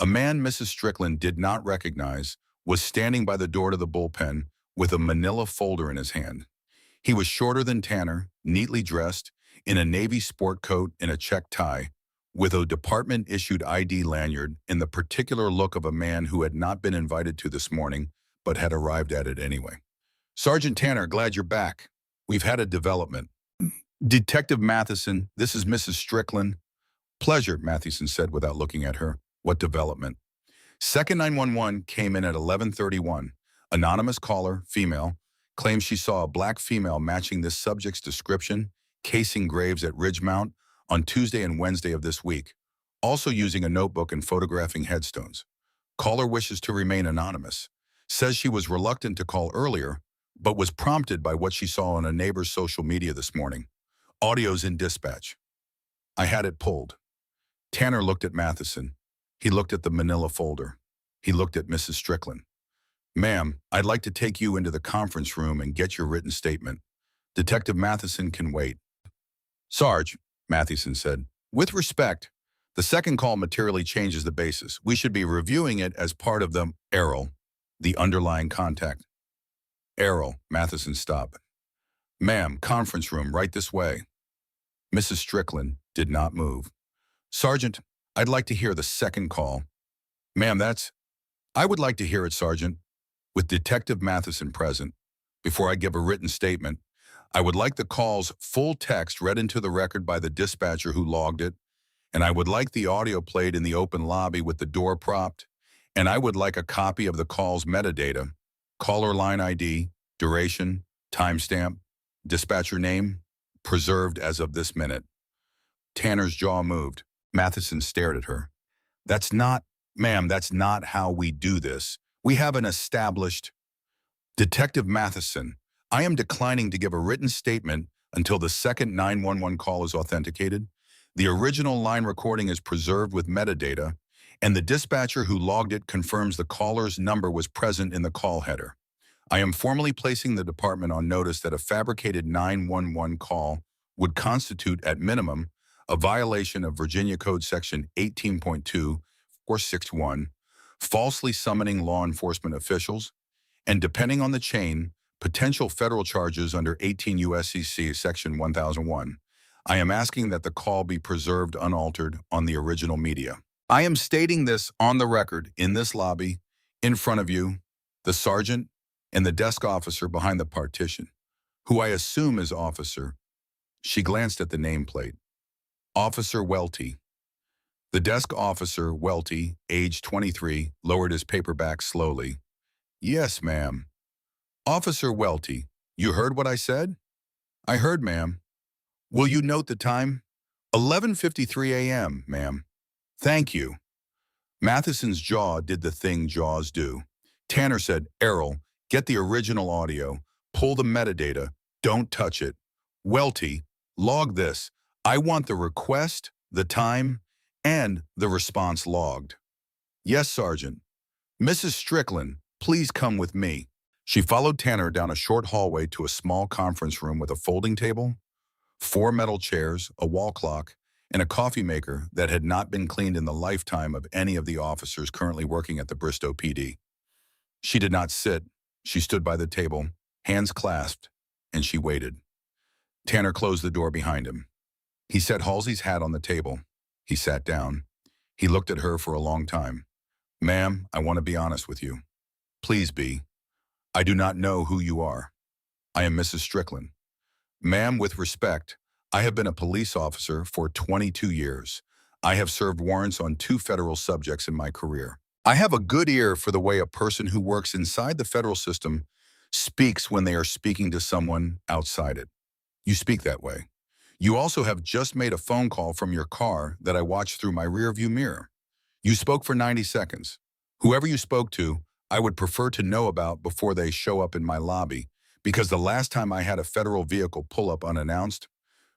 A man Mrs. Strickland did not recognize was standing by the door to the bullpen with a manila folder in his hand. He was shorter than Tanner, neatly dressed, in a navy sport coat and a check tie, with a department-issued ID lanyard and the particular look of a man who had not been invited to this morning, but had arrived at it anyway. "Sergeant Tanner, glad you're back. We've had a development." "Detective Matheson, this is Mrs. Strickland." "Pleasure," Matheson said without looking at her. "What development?" Second 911 came in at 11:31. Anonymous caller, female, claims she saw a black female matching this subject's description, casing graves at Ridgemount on Tuesday and Wednesday of this week, also using a notebook and photographing headstones. Caller wishes to remain anonymous. Says she was reluctant to call earlier, but was prompted by what she saw on a neighbor's social media this morning. Audio's in dispatch. "I had it pulled." Tanner looked at Matheson. He looked at the manila folder. He looked at Mrs. Strickland. "Ma'am, I'd like to take you into the conference room and get your written statement. Detective Matheson can wait." "Sarge," Matheson said, "with respect, the second call materially changes the basis. We should be reviewing it as part of the Errol, the underlying contact." "Errol," Matheson stopped. "Ma'am, conference room, right this way." Mrs. Strickland did not move. "Sergeant, I'd like to hear the second call." "Ma'am, I would like to hear it, Sergeant." With Detective Matheson present, before I give a written statement, I would like the call's full text read into the record by the dispatcher who logged it, and I would like the audio played in the open lobby with the door propped, and I would like a copy of the call's metadata, Caller line ID, duration, timestamp, dispatcher name, preserved as of this minute. Tanner's jaw moved. Matheson stared at her. That's not, ma'am, that's not how we do this. We have an established... Detective Matheson, I am declining to give a written statement until the second 911 call is authenticated. The original line recording is preserved with metadata, and the dispatcher who logged it confirms the caller's number was present in the call header. I am formally placing the department on notice that a fabricated 911 call would constitute, at minimum, a violation of Virginia Code Section 18.2 or 61, falsely summoning law enforcement officials, and depending on the chain, potential federal charges under 18 U.S.C. Section 1001. I am asking that the call be preserved unaltered on the original media. I am stating this on the record in this lobby, in front of you, the sergeant, and the desk officer behind the partition, who I assume is Officer. She glanced at the nameplate. Officer Welty. The desk officer, Welty, age 23, lowered his paperback slowly. Yes, ma'am. Officer Welty, you heard what I said? I heard, ma'am. Will you note the time? 11:53 a.m., ma'am. Thank you. Matheson's jaw did the thing jaws do. Tanner said, Errol, get the original audio, pull the metadata, don't touch it. Welty, log this. I want the request, the time, and the response logged. Yes, Sergeant. Mrs. Strickland, please come with me. She followed Tanner down a short hallway to a small conference room with a folding table, 4 metal chairs, a wall clock, and a coffee maker that had not been cleaned in the lifetime of any of the officers currently working at the Bristow PD. She did not sit. She stood by the table, hands clasped, and she waited. Tanner closed the door behind him. He set Halsey's hat on the table. He sat down. He looked at her for a long time. Ma'am, I want to be honest with you. Please be. I do not know who you are. I am Mrs. Strickland. Ma'am, with respect, I have been a police officer for 22 years. I have served warrants on 2 federal subjects in my career. I have a good ear for the way a person who works inside the federal system speaks when they are speaking to someone outside it. You speak that way. You also have just made a phone call from your car that I watched through my rearview mirror. You spoke for 90 seconds. Whoever you spoke to, I would prefer to know about before they show up in my lobby, because the last time I had a federal vehicle pull up unannounced,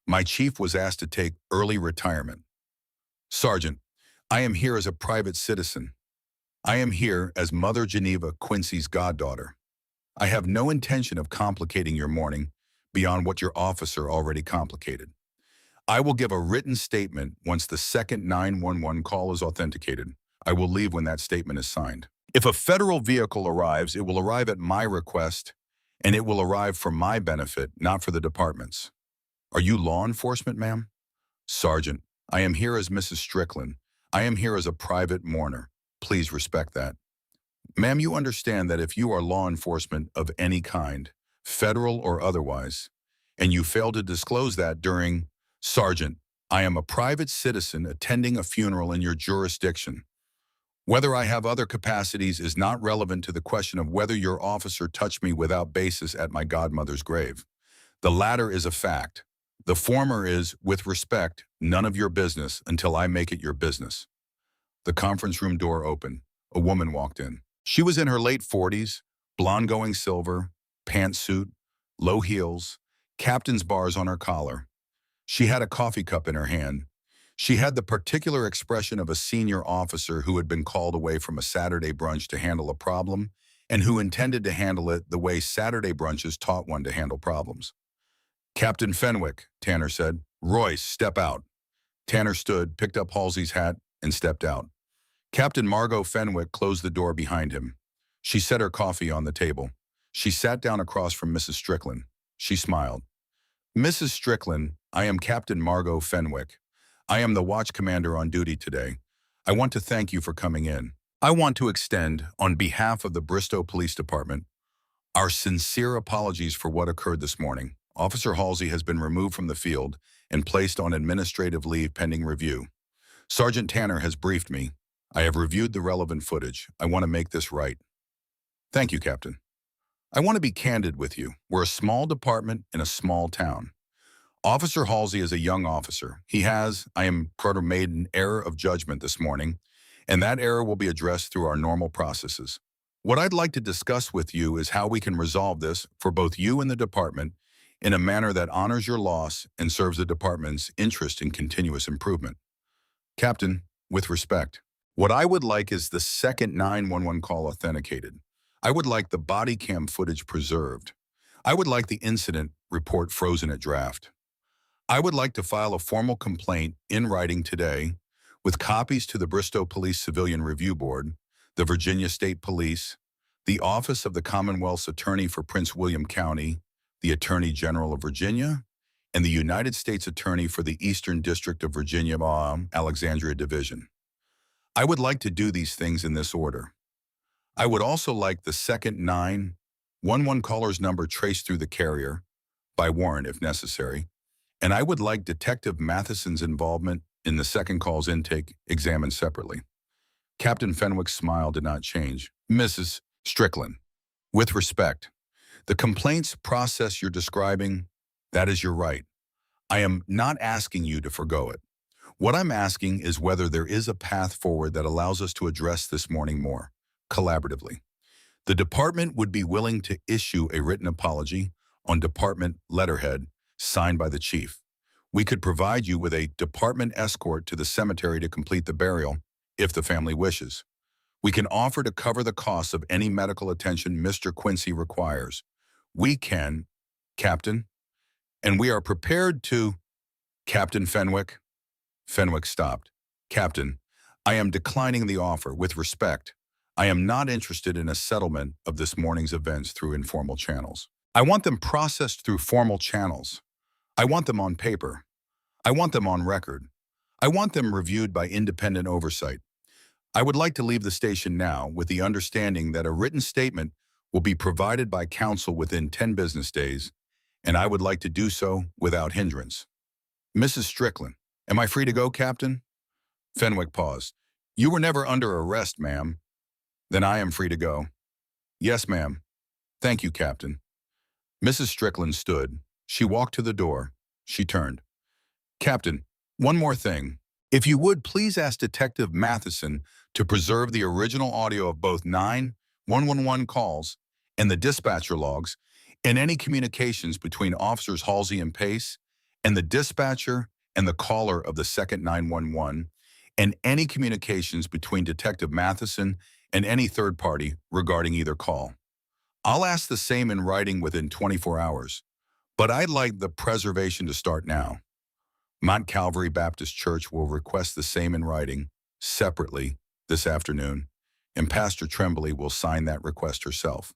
my chief was asked to take early retirement. Sergeant, I am here as a private citizen. I am here as Mother Geneva Quincy's goddaughter. I have no intention of complicating your morning beyond what your officer already complicated. I will give a written statement once the second 911 call is authenticated. I will leave when that statement is signed. If a federal vehicle arrives, it will arrive at my request, and it will arrive for my benefit, not for the department's. Are you law enforcement, ma'am? Sergeant, I am here as Mrs. Strickland. I am here as a private mourner. Please respect that. Ma'am, you understand that if you are law enforcement of any kind, federal or otherwise, and you fail to disclose that during... Sergeant, I am a private citizen attending a funeral in your jurisdiction. Whether I have other capacities is not relevant to the question of whether your officer touched me without basis at my godmother's grave. The latter is a fact. The former is, with respect, none of your business until I make it your business. The conference room door opened. A woman walked in. She was in her late 40s, blonde going silver, pantsuit, low heels, captain's bars on her collar. She had a coffee cup in her hand. She had the particular expression of a senior officer who had been called away from a Saturday brunch to handle a problem and who intended to handle it the way Saturday brunches taught one to handle problems. Captain Fenwick, Tanner said. Royce, step out. Tanner stood, picked up Halsey's hat, and stepped out. Captain Margot Fenwick closed the door behind him. She set her coffee on the table. She sat down across from Mrs. Strickland. She smiled. Mrs. Strickland, I am Captain Margot Fenwick. I am the watch commander on duty today. I want to thank you for coming in. I want to extend, on behalf of the Bristow Police Department, our sincere apologies for what occurred this morning. Officer Halsey has been removed from the field and placed on administrative leave pending review. Sergeant Tanner has briefed me. I have reviewed the relevant footage. I want to make this right. Thank you, Captain. I want to be candid with you. We're a small department in a small town. Officer Halsey is a young officer. He has, I am sort made an error of judgment this morning, and that error will be addressed through our normal processes. What I'd like to discuss with you is how we can resolve this for both you and the department in a manner that honors your loss and serves the department's interest in continuous improvement. Captain, with respect, what I would like is the second 911 call authenticated. I would like the body cam footage preserved. I would like the incident report frozen at draft. I would like to file a formal complaint in writing today with copies to the Bristow Police Civilian Review Board, the Virginia State Police, the Office of the Commonwealth's Attorney for Prince William County, the Attorney General of Virginia, and the United States Attorney for the Eastern District of Virginia, Alexandria Division. I would like to do these things in this order. I would also like the second 911 caller's number traced through the carrier, by warrant if necessary, and I would like Detective Matheson's involvement in the second call's intake examined separately. Captain Fenwick's smile did not change. Mrs. Strickland, with respect, the complaints process you're describing, that is your right. I am not asking you to forgo it. What I'm asking is whether there is a path forward that allows us to address this morning more collaboratively. The department would be willing to issue a written apology on department letterhead signed by the chief. We could provide you with a department escort to the cemetery to complete the burial, if the family wishes. We can offer to cover the costs of any medical attention Mr. Quincy requires. We can, Captain, and we are prepared to... Captain Fenwick? Fenwick stopped. Captain, I am declining the offer with respect. I am not interested in a settlement of this morning's events through informal channels. I want them processed through formal channels. I want them on paper. I want them on record. I want them reviewed by independent oversight. I would like to leave the station now with the understanding that a written statement will be provided by counsel within 10 business days, and I would like to do so without hindrance. Mrs. Strickland, am I free to go, Captain? Fenwick paused. You were never under arrest, ma'am. Then I am free to go. Yes, ma'am. Thank you, Captain. Mrs. Strickland stood. She walked to the door. She turned. Captain, one more thing. If you would, please ask Detective Matheson to preserve the original audio of both 911 calls and the dispatcher logs and any communications between Officers Halsey and Pace and the dispatcher and the caller of the second 911 and any communications between Detective Matheson and any third party regarding either call. I'll ask the same in writing within 24 hours, but I'd like the preservation to start now. Mount Calvary Baptist Church will request the same in writing, separately, this afternoon, and Pastor Tremblay will sign that request herself.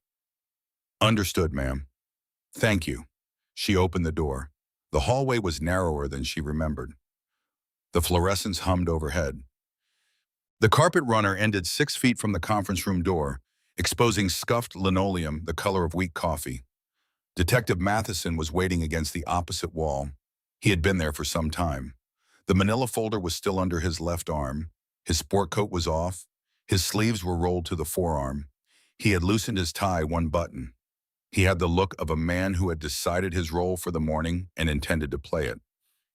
Understood, ma'am. Thank you. She opened the door. The hallway was narrower than she remembered. The fluorescents hummed overhead. The carpet runner ended 6 feet from the conference room door, exposing scuffed linoleum the color of weak coffee. Detective Matheson was waiting against the opposite wall. He had been there for some time. The manila folder was still under his left arm. His sport coat was off. His sleeves were rolled to the forearm. He had loosened his tie one button. He had the look of a man who had decided his role for the morning and intended to play it.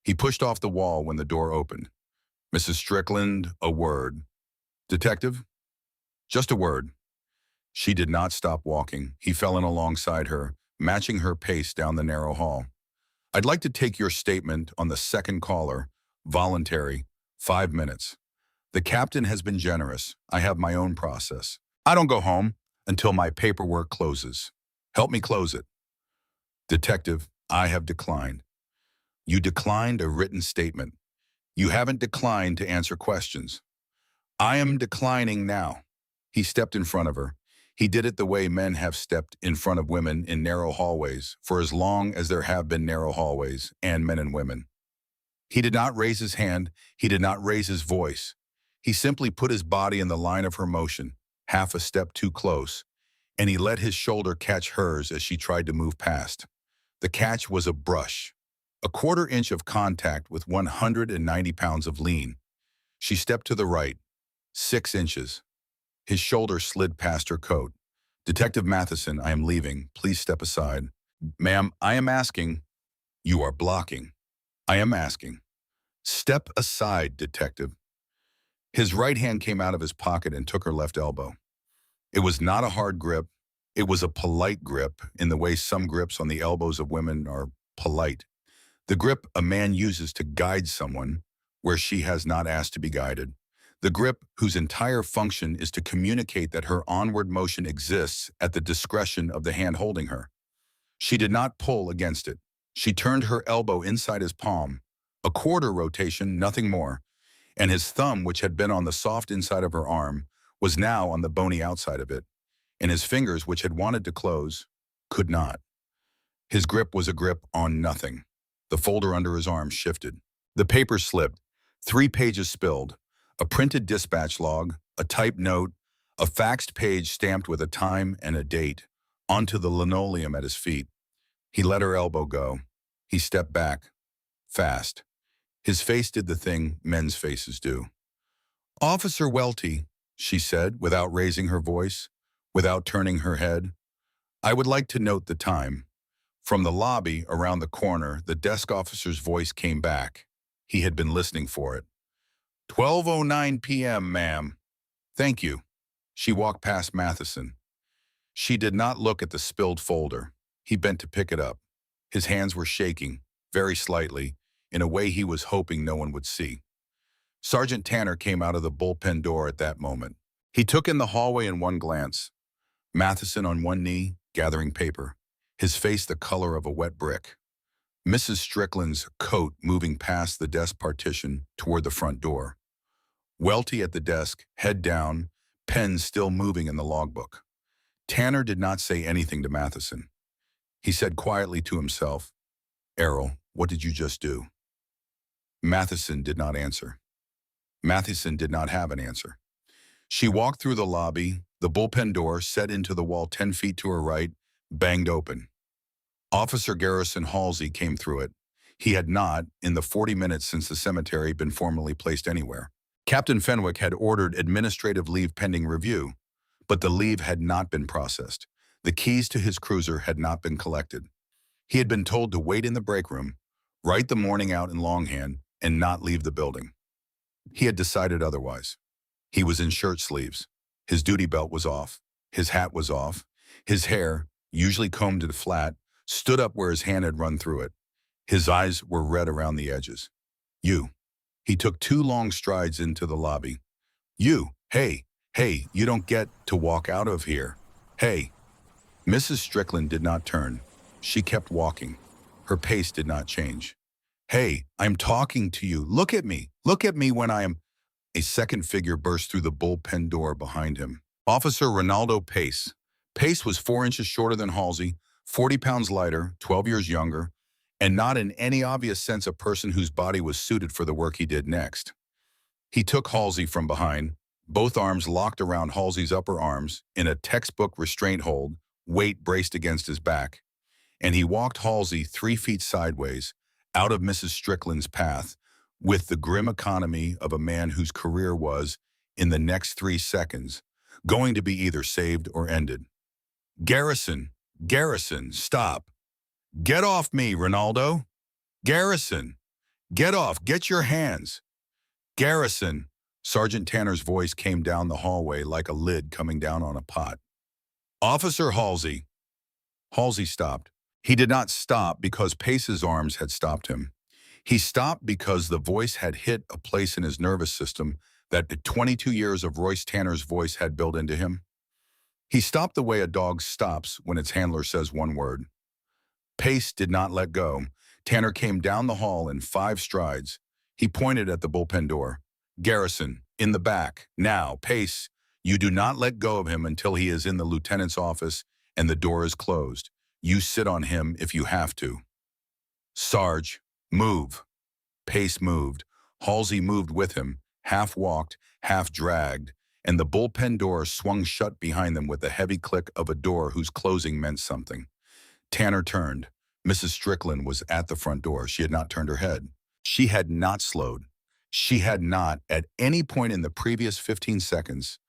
He pushed off the wall when the door opened. Mrs. Strickland, a word. Detective? Just a word. She did not stop walking. He fell in alongside her, matching her pace down the narrow hall. I'd like to take your statement on the second caller, voluntary, 5 minutes. The captain has been generous. I have my own process. I don't go home until my paperwork closes. Help me close it. Detective, I have declined. You declined a written statement. You haven't declined to answer questions. I am declining now. He stepped in front of her. He did it the way men have stepped in front of women in narrow hallways for as long as there have been narrow hallways and men and women. He did not raise his hand. He did not raise his voice. He simply put his body in the line of her motion, half a step too close, and he let his shoulder catch hers as she tried to move past. The catch was a brush, a 1/4 inch of contact with 190 pounds of lean. She stepped to the right, 6 inches. His shoulder slid past her coat. Detective Matheson, I am leaving. Please step aside. Ma'am, I am asking. You are blocking. I am asking. Step aside, detective. His right hand came out of his pocket and took her left elbow. It was not a hard grip. It was a polite grip in the way some grips on the elbows of women are polite. The grip a man uses to guide someone where she has not asked to be guided. The grip whose entire function is to communicate that her onward motion exists at the discretion of the hand holding her. She did not pull against it. She turned her elbow inside his palm, a quarter rotation, nothing more, and his thumb, which had been on the soft inside of her arm, was now on the bony outside of it, and his fingers, which had wanted to close, could not. His grip was a grip on nothing. The folder under his arm shifted. The paper slipped. 3 pages spilled. A printed dispatch log, a typed note, a faxed page stamped with a time and a date, onto the linoleum at his feet. He let her elbow go. He stepped back, fast. His face did the thing men's faces do. Officer Welty, she said, without raising her voice, without turning her head. I would like to note the time. From the lobby around the corner, the desk officer's voice came back. He had been listening for it. 12:09 p.m., ma'am. Thank you. She walked past Matheson. She did not look at the spilled folder. He bent to pick it up. His hands were shaking, very slightly, in a way he was hoping no one would see. Sergeant Tanner came out of the bullpen door at that moment. He took in the hallway in one glance. Matheson on one knee, gathering paper, his face the color of a wet brick. Mrs. Strickland's coat moving past the desk partition toward the front door. Welty at the desk, head down, pen still moving in the logbook. Tanner did not say anything to Matheson. He said quietly to himself, Errol, what did you just do? Matheson did not answer. Matheson did not have an answer. She walked through the lobby, the bullpen door, set into the wall 10 feet to her right, banged open. Officer Garrison Halsey came through it. He had not, in the 40 minutes since the cemetery, been formally placed anywhere. Captain Fenwick had ordered administrative leave pending review, but the leave had not been processed. The keys to his cruiser had not been collected. He had been told to wait in the break room, write the morning out in longhand, and not leave the building. He had decided otherwise. He was in shirt sleeves. His duty belt was off. His hat was off. His hair, usually combed to flat, stood up where his hand had run through it. His eyes were red around the edges. You. He took 2 long strides into the lobby. You. Hey, you don't get to walk out of here. Hey. Mrs. Strickland did not turn. She kept walking. Her pace did not change. Hey, I'm talking to you. Look at me. Look at me when I am... A second figure burst through the bullpen door behind him. Officer Ronaldo Pace. Pace was 4 inches shorter than Halsey, 40 pounds lighter, 12 years younger, and not in any obvious sense a person whose body was suited for the work he did next. He took Halsey from behind, both arms locked around Halsey's upper arms in a textbook restraint hold, weight braced against his back, and he walked Halsey 3 feet sideways, out of Mrs. Strickland's path, with the grim economy of a man whose career was, in the next 3 seconds, going to be either saved or ended. Garrison, stop. Get off me, Ronaldo. Garrison, get off, get your hands. Garrison, Sergeant Tanner's voice came down the hallway like a lid coming down on a pot. Officer Halsey. Halsey stopped. He did not stop because Pace's arms had stopped him. He stopped because the voice had hit a place in his nervous system that the 22 years of Royce Tanner's voice had built into him. He stopped the way a dog stops when its handler says one word. Pace did not let go. Tanner came down the hall in 5 strides. He pointed at the bullpen door. Garrison, in the back. Now, Pace, you do not let go of him until he is in the lieutenant's office and the door is closed. You sit on him if you have to. Sarge, move. Pace moved. Halsey moved with him, half walked, half dragged, and the bullpen door swung shut behind them with the heavy click of a door whose closing meant something. Tanner turned. Mrs. Strickland was at the front door. She had not turned her head. She had not slowed. She had not, at any point in the previous 15 seconds,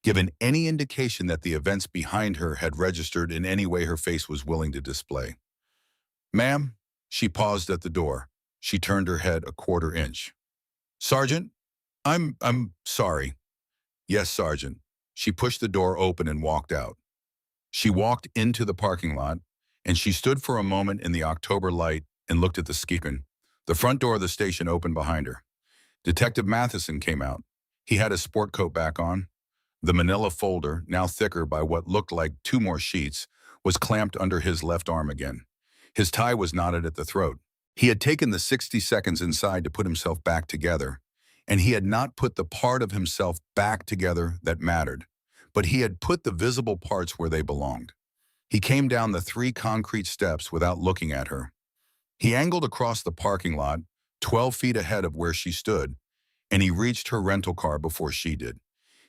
given any indication that the events behind her had registered in any way her face was willing to display. "Ma'am," she paused at the door. She turned her head a quarter inch. "Sergeant, I'm sorry." "Yes, Sergeant." She pushed the door open and walked out. She walked into the parking lot, and she stood for a moment in the October light and looked at the skeeton. The front door of the station opened behind her. Detective Matheson came out. He had his sport coat back on. The manila folder, now thicker by what looked like 2 more sheets, was clamped under his left arm again. His tie was knotted at the throat. He had taken the 60 seconds inside to put himself back together, and he had not put the part of himself back together that mattered, but he had put the visible parts where they belonged. He came down the 3 concrete steps without looking at her. He angled across the parking lot, 12 feet ahead of where she stood, and he reached her rental car before she did.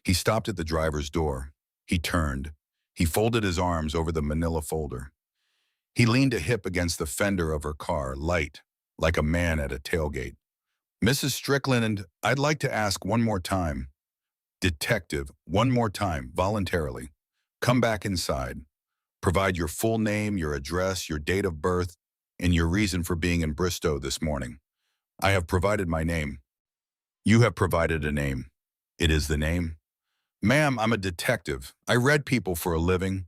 He stopped at the driver's door. He turned. He folded his arms over the manila folder. He leaned a hip against the fender of her car, light, like a man at a tailgate. "Mrs. Strickland, I'd like to ask one more time." "Detective, one more time, voluntarily. Come back inside. Provide your full name, your address, your date of birth, and your reason for being in Bristow this morning." "I have provided my name." "You have provided a name. It is the name?" "Ma'am, I'm a detective. I read people for a living.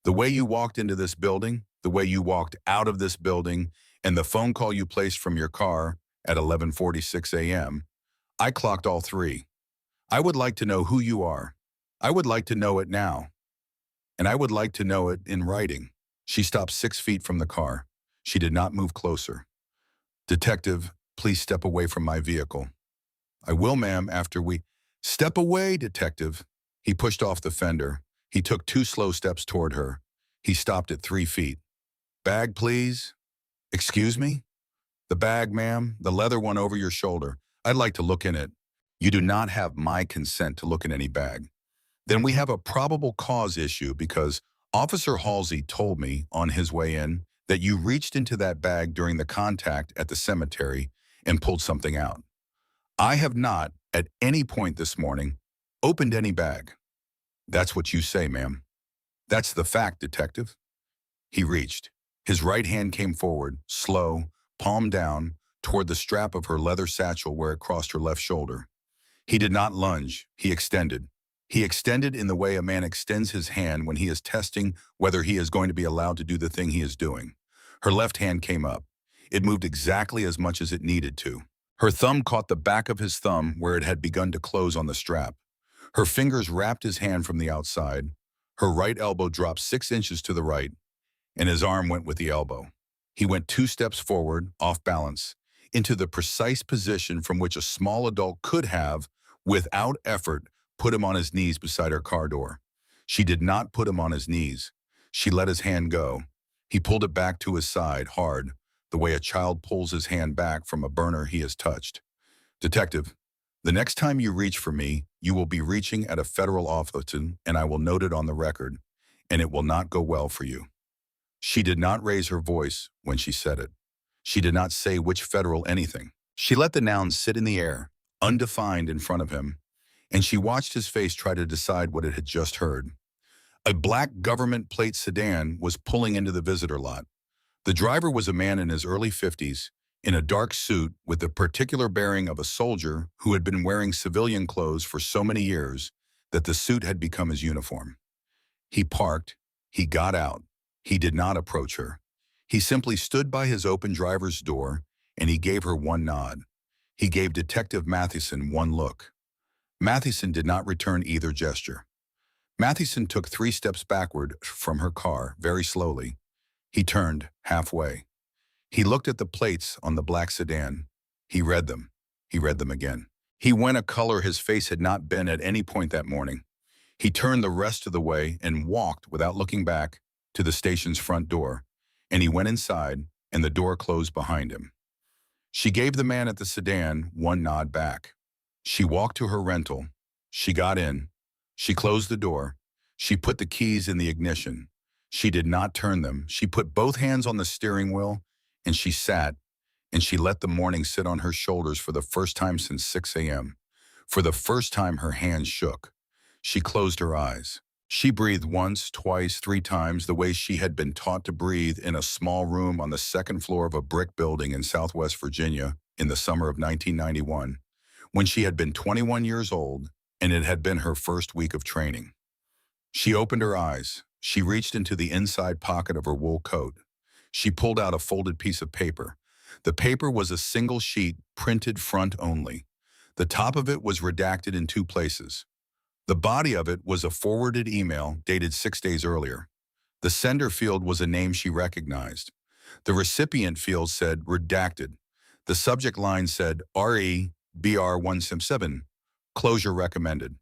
The way you walked into this building, the way you walked out of this building, and the phone call you placed from your car at 11:46 a.m., I clocked all 3. I would like to know who you are. I would like to know it now. And I would like to know it in writing." She stopped 6 feet from the car. She did not move closer. "Detective, please step away from my vehicle." "I will, ma'am, after we—" "Step away, detective." He pushed off the fender. He took 2 slow steps toward her. He stopped at 3 feet. "Bag, please." "Excuse me?" "The bag, ma'am, the leather one over your shoulder. I'd like to look in it." "You do not have my consent to look in any bag." "Then we have a probable cause issue because Officer Halsey told me on his way in that you reached into that bag during the contact at the cemetery and pulled something out." "I have not, at any point this morning, opened any bag." "That's what you say, ma'am." "That's the fact, detective." He reached. His right hand came forward, slow, palm down, toward the strap of her leather satchel where it crossed her left shoulder. He did not lunge. He extended. He extended in the way a man extends his hand when he is testing whether he is going to be allowed to do the thing he is doing. Her left hand came up. It moved exactly as much as it needed to. Her thumb caught the back of his thumb where it had begun to close on the strap. Her fingers wrapped his hand from the outside. Her right elbow dropped 6 inches to the right, and his arm went with the elbow. He went 2 steps forward, off balance, into the precise position from which a small adult could have, without effort, put him on his knees beside her car door. She did not put him on his knees. She let his hand go. He pulled it back to his side, hard, the way a child pulls his hand back from a burner he has touched. "Detective, the next time you reach for me, you will be reaching at a federal office, and I will note it on the record, and it will not go well for you." She did not raise her voice when she said it. She did not say which federal anything. She let the noun sit in the air, undefined in front of him, and she watched his face try to decide what it had just heard. A black government plate sedan was pulling into the visitor lot. The driver was a man in his early 50s, in a dark suit with the particular bearing of a soldier who had been wearing civilian clothes for so many years that the suit had become his uniform. He parked. He got out. He did not approach her. He simply stood by his open driver's door, and he gave her one nod. He gave Detective Matheson one look. Matheson did not return either gesture. Matheson took 3 steps backward from her car, very slowly. He turned halfway. He looked at the plates on the black sedan. He read them. He read them again. He went a color his face had not been at any point that morning. He turned the rest of the way and walked, without looking back, to the station's front door, and he went inside, and the door closed behind him. She gave the man at the sedan one nod back. She walked to her rental. She got in. She closed the door. She put the keys in the ignition. She did not turn them. She put both hands on the steering wheel, and she sat, and she let the morning sit on her shoulders for the first time since 6 a.m. For the first time, her hands shook. She closed her eyes. She breathed once, twice, three times the way she had been taught to breathe in a small room on the second floor of a brick building in Southwest Virginia in the summer of 1991, when she had been 21 years old and it had been her first week of training. She opened her eyes. She reached into the inside pocket of her wool coat. She pulled out a folded piece of paper. The paper was a single sheet, printed front only. The top of it was redacted in two places. The body of it was a forwarded email dated 6 days earlier. The sender field was a name she recognized. The recipient field said redacted. The subject line said REBR177, closure recommended.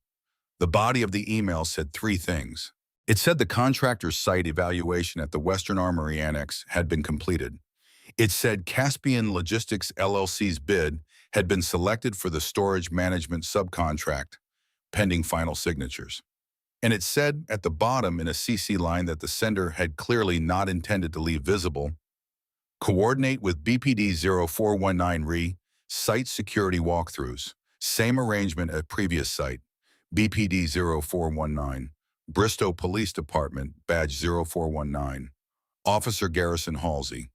The body of the email said three things. It said the contractor's site evaluation at the Western Armory Annex had been completed. It said Caspian Logistics LLC's bid had been selected for the storage management subcontract, pending final signatures. And it said at the bottom in a CC line that the sender had clearly not intended to leave visible, coordinate with BPD 0419 RE, site security walkthroughs, same arrangement at previous site, BPD 0419, Bristow Police Department, badge 0419, Officer Garrison Halsey.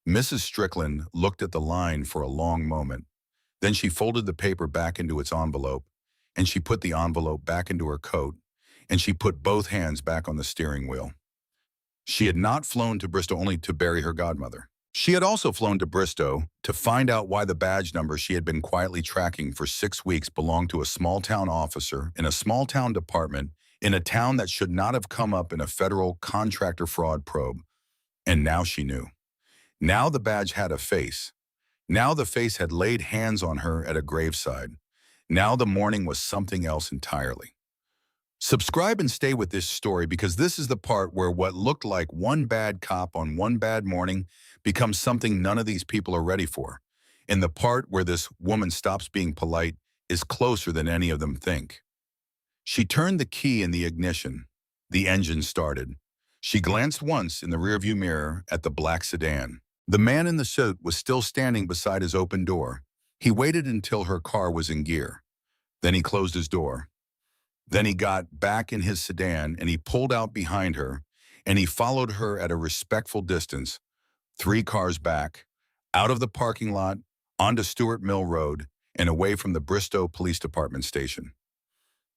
Mrs. Strickland looked at the line for a long moment. Then she folded the paper back into its envelope, and she put the envelope back into her coat, and she put both hands back on the steering wheel. She had not flown to Bristow only to bury her godmother. She had also flown to Bristow to find out why the badge number she had been quietly tracking for 6 weeks belonged to a small-town officer in a small-town department in a town that should not have come up in a federal contractor fraud probe. And now she knew. Now the badge had a face. Now the face had laid hands on her at a graveside. Now the morning was something else entirely. Subscribe and stay with this story, because this is the part where what looked like one bad cop on one bad morning becomes something none of these people are ready for. And the part where this woman stops being polite is closer than any of them think. She turned the key in the ignition. The engine started. She glanced once in the rearview mirror at the black sedan. The man in the suit was still standing beside his open door. He waited until her car was in gear. Then he closed his door. Then he got back in his sedan and he pulled out behind her, and he followed her at a respectful distance, 3 cars back, out of the parking lot, onto Stewart Mill Road, and away from the Bristow Police Department station.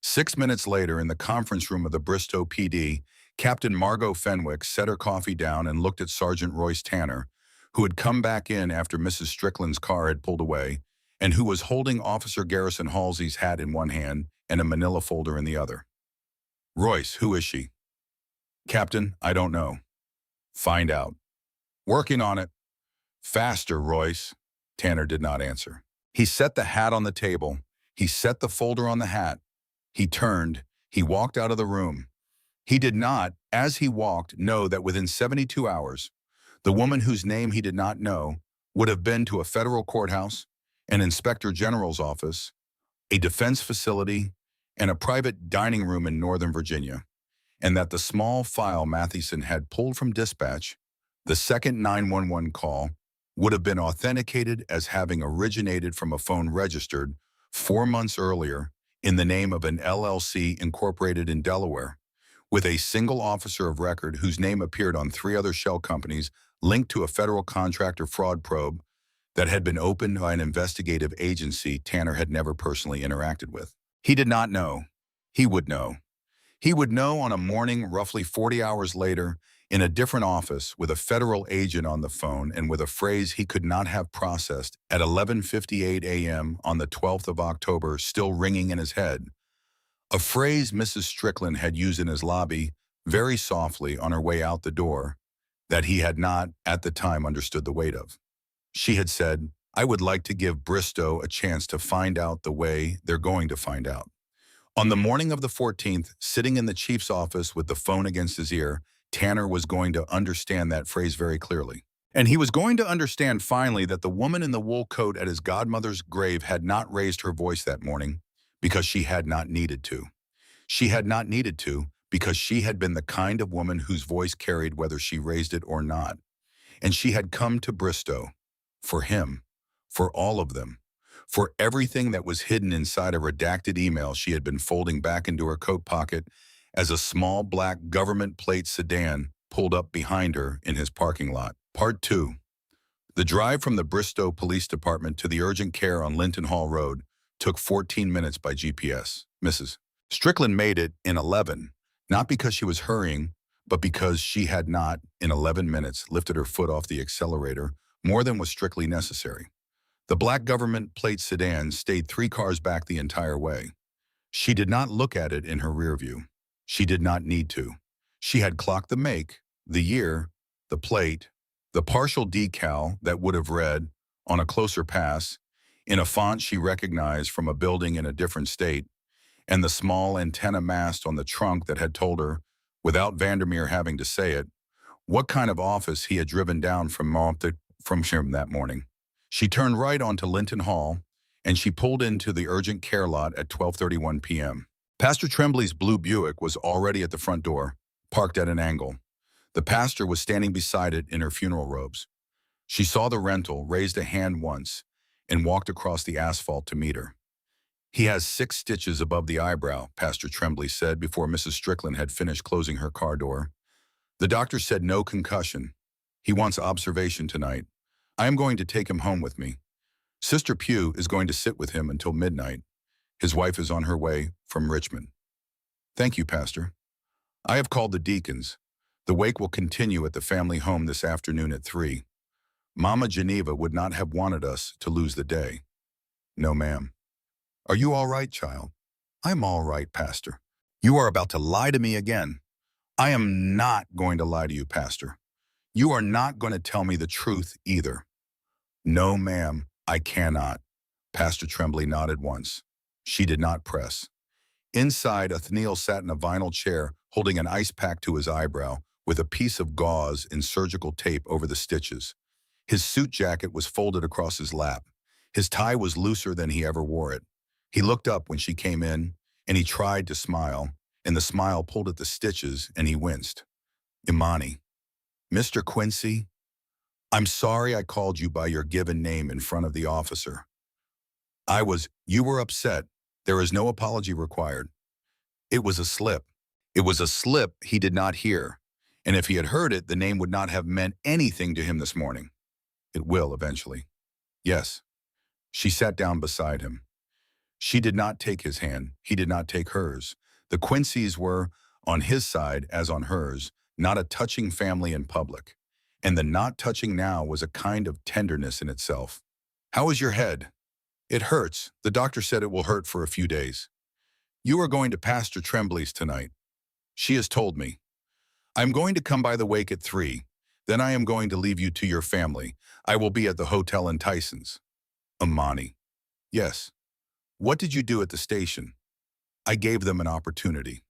6 minutes later, in the conference room of the Bristow PD, Captain Margot Fenwick set her coffee down and looked at Sergeant Royce Tanner, who had come back in after Mrs. Strickland's car had pulled away, and who was holding Officer Garrison Halsey's hat in one hand and a manila folder in the other. "Royce, who is she?" "Captain, I don't know." "Find out." "Working on it." "Faster, Royce." Tanner did not answer. He set the hat on the table. He set the folder on the hat. He turned. He walked out of the room. He did not, as he walked, know that within 72 hours, the woman whose name he did not know would have been to a federal courthouse, an inspector general's office, a defense facility, and a private dining room in Northern Virginia, and that the small file Mathieson had pulled from dispatch, the second 911 call, would have been authenticated as having originated from a phone registered 4 months earlier in the name of an LLC incorporated in Delaware, with a single officer of record whose name appeared on 3 other shell companies linked to a federal contractor fraud probe that had been opened by an investigative agency Tanner had never personally interacted with. He did not know. He would know. He would know on a morning roughly 40 hours later in a different office with a federal agent on the phone and with a phrase he could not have processed at 11:58 a.m. on the 12th of October still ringing in his head. A phrase Mrs. Strickland had used in his lobby very softly on her way out the door that he had not at the time understood the weight of. She had said, "I would like to give Bristow a chance to find out the way they're going to find out." On the morning of the 14th, sitting in the chief's office with the phone against his ear, Tanner was going to understand that phrase very clearly. And he was going to understand finally that the woman in the wool coat at his godmother's grave had not raised her voice that morning because she had not needed to. She had not needed to because she had been the kind of woman whose voice carried whether she raised it or not. And she had come to Bristow. For him. For all of them. for everything that was hidden inside a redacted email she had been folding back into her coat pocket as a small black government plate sedan pulled up behind her in his parking lot. Part 2. The drive from the Bristow Police Department to the urgent care on Linton Hall Road took 14 minutes by GPS. Mrs. Strickland made it in 11, not because she was hurrying, but because she had not, in 11 minutes, lifted her foot off the accelerator more than was strictly necessary. The black government plate sedan stayed 3 cars back the entire way. She did not look at it in her rear view. She did not need to. She had clocked the make, the year, the plate, the partial decal that would have read, on a closer pass, in a font she recognized from a building in a different state, and the small antenna mast on the trunk that had told her, without Vandermeer having to say it, what kind of office he had driven down from him that morning. She turned right onto Linton Hall, and she pulled into the urgent care lot at 12:31 p.m. Pastor Tremblay's blue Buick was already at the front door, parked at an angle. The pastor was standing beside it in her funeral robes. She saw the rental, raised a hand once, and walked across the asphalt to meet her. "He has 6 stitches above the eyebrow," Pastor Tremblay said before Mrs. Strickland had finished closing her car door. "The doctor said no concussion. He wants observation tonight. I am going to take him home with me. Sister Pugh is going to sit with him until midnight. His wife is on her way from Richmond." "Thank you, Pastor. I have called the deacons. The wake will continue at the family home this afternoon at 3. Mama Geneva would not have wanted us to lose the day." "No, ma'am." "Are you all right, child?" "I'm all right, Pastor." "You are about to lie to me again." "I am not going to lie to you, Pastor. You are not going to tell me the truth either." "No, ma'am, I cannot." Pastor Tremblay nodded once. She did not press. Inside, Othniel sat in a vinyl chair, holding an ice pack to his eyebrow, with a piece of gauze and surgical tape over the stitches. His suit jacket was folded across his lap. His tie was looser than he ever wore it. He looked up when she came in, and he tried to smile, and the smile pulled at the stitches, and he winced. "Imani." "Mr. Quincy, I'm sorry I called you by your given name in front of the officer. You were upset. There is no apology required. It was a slip." It was a slip he did not hear, and if he had heard it, the name would not have meant anything to him this morning. "It will eventually." "Yes." She sat down beside him. She did not take his hand. He did not take hers. The Quincy's were, on his side as on hers, not a touching family in public, and the not touching now was a kind of tenderness in itself. "How is your head?" "It hurts. The doctor said it will hurt for a few days." "You are going to Pastor Tremblay's tonight." "She has told me." "I am going to come by the wake at 3. Then I am going to leave you to your family. I will be at the hotel in Tyson's." "Imani." "Yes." "What did you do at the station?" "I gave them an opportunity."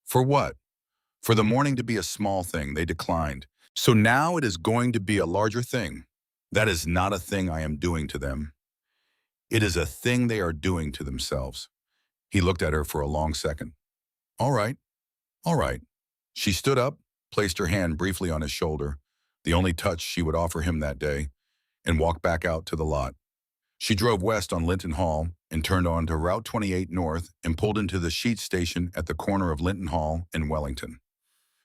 "For what?" "For the morning to be a small thing. They declined. So now it is going to be a larger thing." "That is not a thing I am doing to them. It is a thing they are doing to themselves." He looked at her for a long second. "All right. All right." She stood up, placed her hand briefly on his shoulder, the only touch she would offer him that day, and walked back out to the lot. She drove west on Linton Hall and turned on to Route 28 North and pulled into the Sheets station at the corner of Linton Hall and Wellington.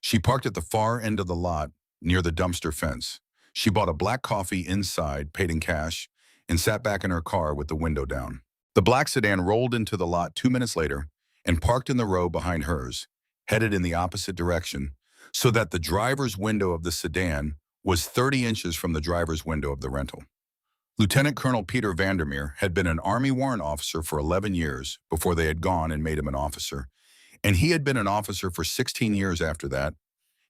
She parked at the far end of the lot near the dumpster fence. She bought a black coffee inside, paid in cash, and sat back in her car with the window down. The black sedan rolled into the lot 2 minutes later and parked in the row behind hers, headed in the opposite direction, so that the driver's window of the sedan was 30 inches from the driver's window of the rental. Lieutenant Colonel Peter Vandermeer had been an Army warrant officer for 11 years before they had gone and made him an officer, and he had been an officer for 16 years after that,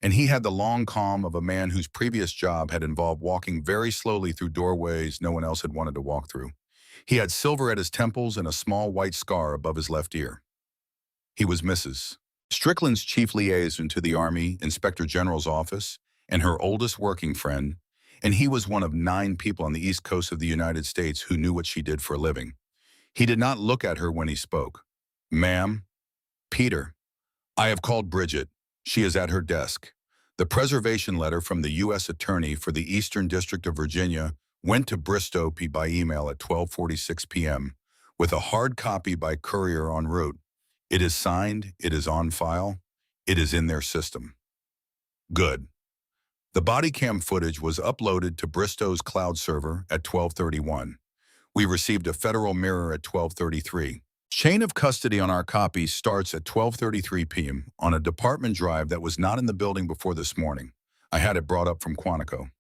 and he had the long calm of a man whose previous job had involved walking very slowly through doorways no one else had wanted to walk through. He had silver at his temples and a small white scar above his left ear. He was Mrs. Strickland's chief liaison to the Army Inspector General's office and her oldest working friend, and he was one of 9 people on the East Coast of the United States who knew what she did for a living. He did not look at her when he spoke. "Ma'am." "Peter, I have called Bridget. She is at her desk. The preservation letter from the U.S. Attorney for the Eastern District of Virginia Went to Bristow by email at 12:46 p.m. with a hard copy by courier en route. It is signed, it is on file, it is in their system. Good. The body cam footage was uploaded to Bristow's cloud server at 12:31. We received a federal mirror at 12:33. Chain of custody on our copy starts at 12:33 p.m. on a department drive that was not in the building before this morning. I had it brought up from Quantico.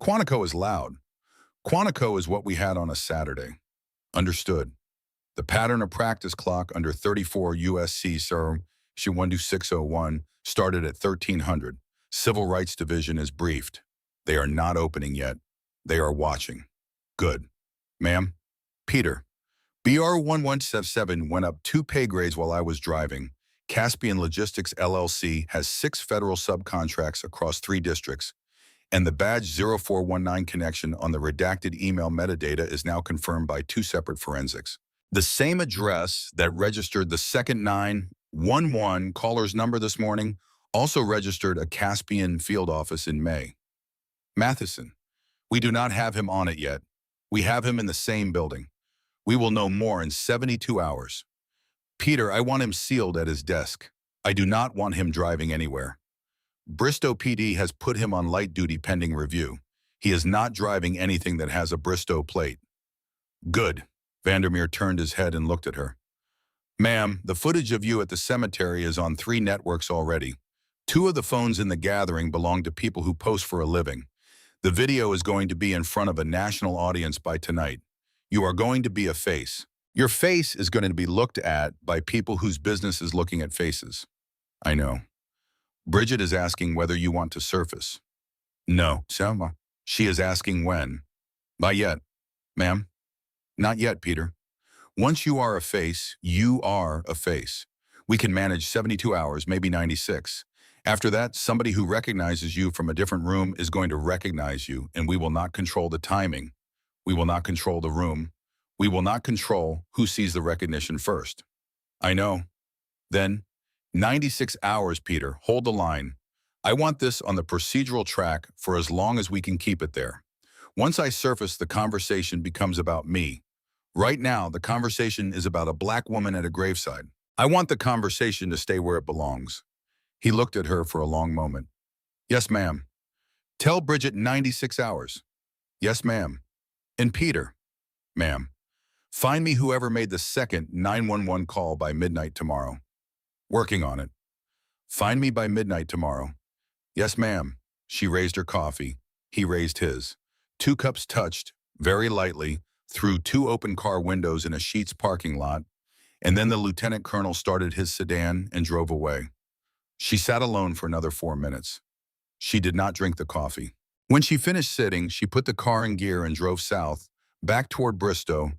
Quantico is loud. Quantico is what we had on a Saturday. Understood. The pattern of practice clock under 34 USC Section 12601 started at 1300. Civil Rights Division is briefed. They are not opening yet. They are watching. Good. Ma'am? Peter. BR1177 went up 2 pay grades while I was driving. Caspian Logistics LLC has 6 federal subcontracts across 3 districts, and the badge 0419 connection on the redacted email metadata is now confirmed by 2 separate forensics. The same address that registered the second 911 caller's number this morning also registered a Caspian field office in May. Matheson. We do not have him on it yet. We have him in the same building. We will know more in 72 hours. Peter, I want him sealed at his desk. I do not want him driving anywhere. Bristow PD has put him on light duty pending review. He is not driving anything that has a Bristow plate. Good. Vandermeer turned his head and looked at her. Ma'am, the footage of you at the cemetery is on 3 networks already. 2 of the phones in the gathering belong to people who post for a living. The video is going to be in front of a national audience by tonight. You are going to be a face. Your face is going to be looked at by people whose business is looking at faces. I know. Bridget is asking whether you want to surface. No, Selma. She is asking when. By yet. Ma'am? Not yet, Peter. Once you are a face, you are a face. We can manage 72 hours, maybe 96. After that, somebody who recognizes you from a different room is going to recognize you, and we will not control the timing. We will not control the room. We will not control who sees the recognition first. I know. Then, 96 hours, Peter. Hold the line. I want this on the procedural track for as long as we can keep it there. Once I surface, the conversation becomes about me. Right now, the conversation is about a black woman at a graveside. I want the conversation to stay where it belongs. He looked at her for a long moment. Yes, ma'am. Tell Bridget 96 hours. Yes, ma'am. And Peter. Ma'am. Find me whoever made the second 911 call by midnight tomorrow. Working on it. Find me by midnight tomorrow. Yes, ma'am. She raised her coffee. He raised his. 2 cups touched, very lightly, through 2 open car windows in a Sheetz parking lot, and then the lieutenant colonel started his sedan and drove away. She sat alone for another 4 minutes. She did not drink the coffee. When she finished sitting, she put the car in gear and drove south, back toward Bristow,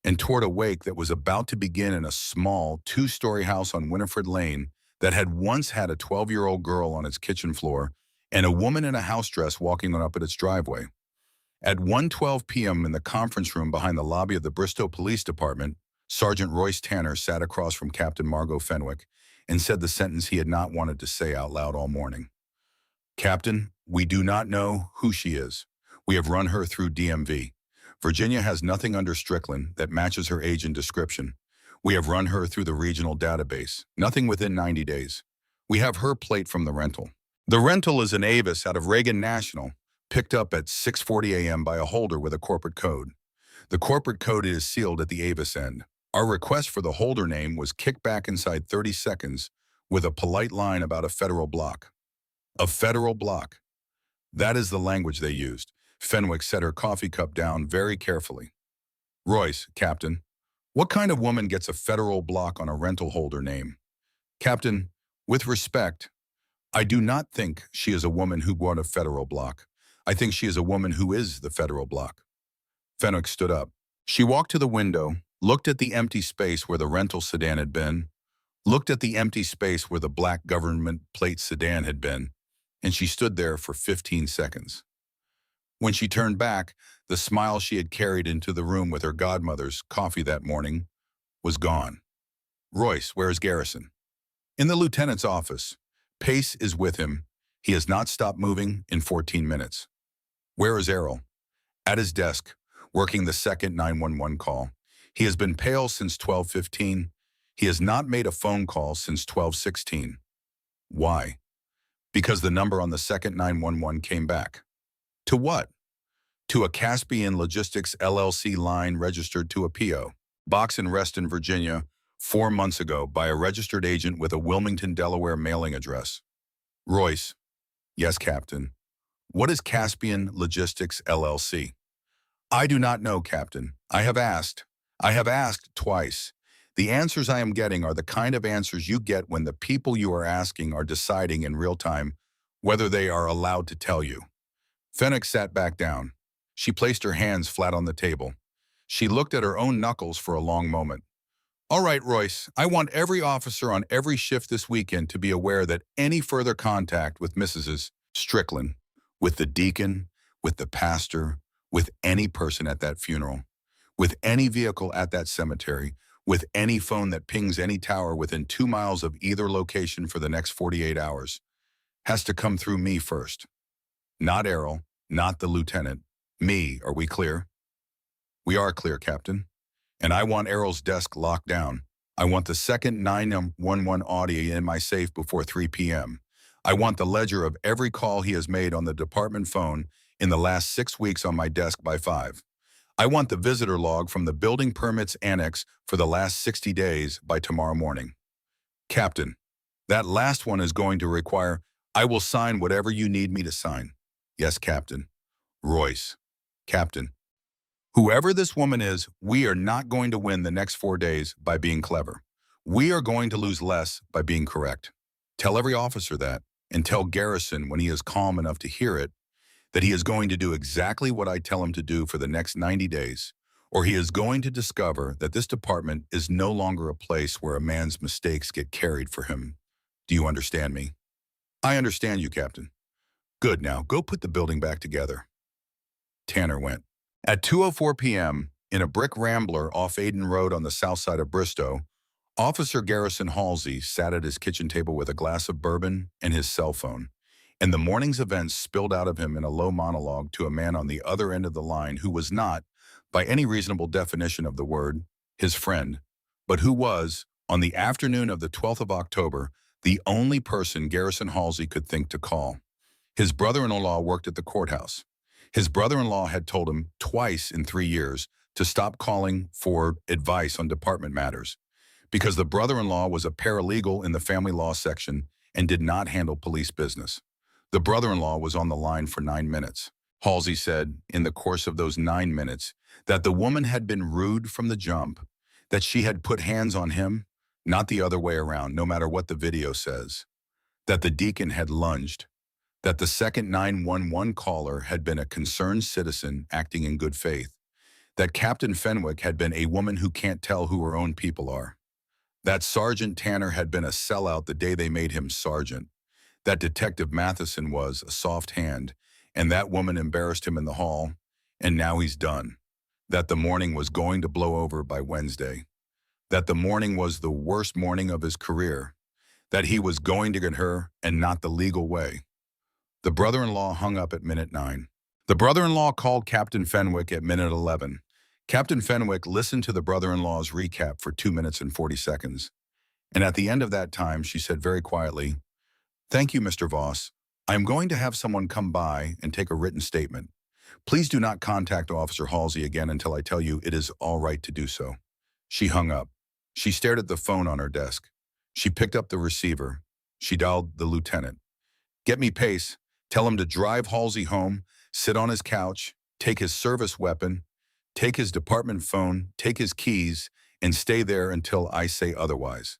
and toward a wake that was about to begin in a small 2-story house on Winifred Lane that had once had a 12-year-old girl on its kitchen floor and a woman in a house dress walking on up at its driveway. At 1:12 p.m. in the conference room behind the lobby of the Bristow Police Department, Sergeant Royce Tanner sat across from Captain Margot Fenwick and said the sentence he had not wanted to say out loud all morning. Captain, we do not know who she is. We have run her through DMV. Virginia has nothing under Strickland that matches her age and description. We have run her through the regional database, nothing within 90 days. We have her plate from the rental. The rental is an Avis out of Reagan National, picked up at 6:40 a.m. by a holder with a corporate code. The corporate code is sealed at the Avis end. Our request for the holder name was kicked back inside 30 seconds with a polite line about a federal block. A federal block. That is the language they used. Fenwick set her coffee cup down very carefully. Royce, Captain, what kind of woman gets a federal block on a rental holder name? Captain, with respect, I do not think she is a woman who got a federal block. I think she is a woman who is the federal block. Fenwick stood up. She walked to the window, looked at the empty space where the rental sedan had been, looked at the empty space where the black government plate sedan had been, and she stood there for 15 seconds. When she turned back, the smile she had carried into the room with her godmother's coffee that morning was gone. Royce, where is Garrison? In the lieutenant's office. Pace is with him. He has not stopped moving in 14 minutes. Where is Errol? At his desk, working the second 911 call. He has been pale since 12:15. He has not made a phone call since 12:16. Why? Because the number on the second 911 came back. To what? To a Caspian Logistics LLC line registered to a PO box in Reston, Virginia, 4 months ago by a registered agent with a Wilmington, Delaware mailing address. Royce. Yes, Captain. What is Caspian Logistics LLC? I do not know, Captain. I have asked. I have asked twice. The answers I am getting are the kind of answers you get when the people you are asking are deciding in real time whether they are allowed to tell you. Fenwick sat back down. She placed her hands flat on the table. She looked at her own knuckles for a long moment. All right, Royce, I want every officer on every shift this weekend to be aware that any further contact with Mrs. Strickland, with the deacon, with the pastor, with any person at that funeral, with any vehicle at that cemetery, with any phone that pings any tower within 2 miles of either location for the next 48 hours, has to come through me first. Not Errol, not the lieutenant. Me, are we clear? We are clear, Captain. And I want Errol's desk locked down. I want the second 911 audio in my safe before 3 p.m. I want the ledger of every call he has made on the department phone in the last 6 weeks on my desk by 5. I want the visitor log from the building permits annex for the last 60 days by tomorrow morning. Captain, that last one is going to require, I will sign whatever you need me to sign. Yes, Captain. Royce. Captain. Whoever this woman is, we are not going to win the next 4 days by being clever. We are going to lose less by being correct. Tell every officer that, and tell Garrison when he is calm enough to hear it, that he is going to do exactly what I tell him to do for the next 90 days, or he is going to discover that this department is no longer a place where a man's mistakes get carried for him. Do you understand me? I understand you, Captain. Good, now go put the building back together. Tanner went. At 2:04 p.m., in a brick rambler off Aden Road on the south side of Bristow, Officer Garrison Halsey sat at his kitchen table with a glass of bourbon and his cell phone, and the morning's events spilled out of him in a low monologue to a man on the other end of the line who was not, by any reasonable definition of the word, his friend, but who was, on the afternoon of the 12th of October, the only person Garrison Halsey could think to call. His brother-in-law worked at the courthouse. His brother-in-law had told him twice in 3 years to stop calling for advice on department matters, because the brother-in-law was a paralegal in the family law section and did not handle police business. The brother-in-law was on the line for 9 minutes. Halsey said, in the course of those 9 minutes, that the woman had been rude from the jump, that she had put hands on him, not the other way around, no matter what the video says, that the deacon had lunged, that the second 911 caller had been a concerned citizen acting in good faith, that Captain Fenwick had been a woman who can't tell who her own people are, that Sergeant Tanner had been a sellout the day they made him sergeant, that Detective Matheson was a soft hand, and that woman embarrassed him in the hall, and now he's done, that the morning was going to blow over by Wednesday, that the morning was the worst morning of his career, that he was going to get her and not the legal way. The brother-in-law hung up at minute 9. The brother-in-law called Captain Fenwick at minute 11. Captain Fenwick listened to the brother-in-law's recap for 2 minutes and 40 seconds. And at the end of that time, she said very quietly, "Thank you, Mr. Voss. I am going to have someone come by and take a written statement. Please do not contact Officer Halsey again until I tell you it is all right to do so." She hung up. She stared at the phone on her desk. She picked up the receiver. She dialed the lieutenant. "Get me Pace. Tell him to drive Halsey home, sit on his couch, take his service weapon, take his department phone, take his keys, and stay there until I say otherwise.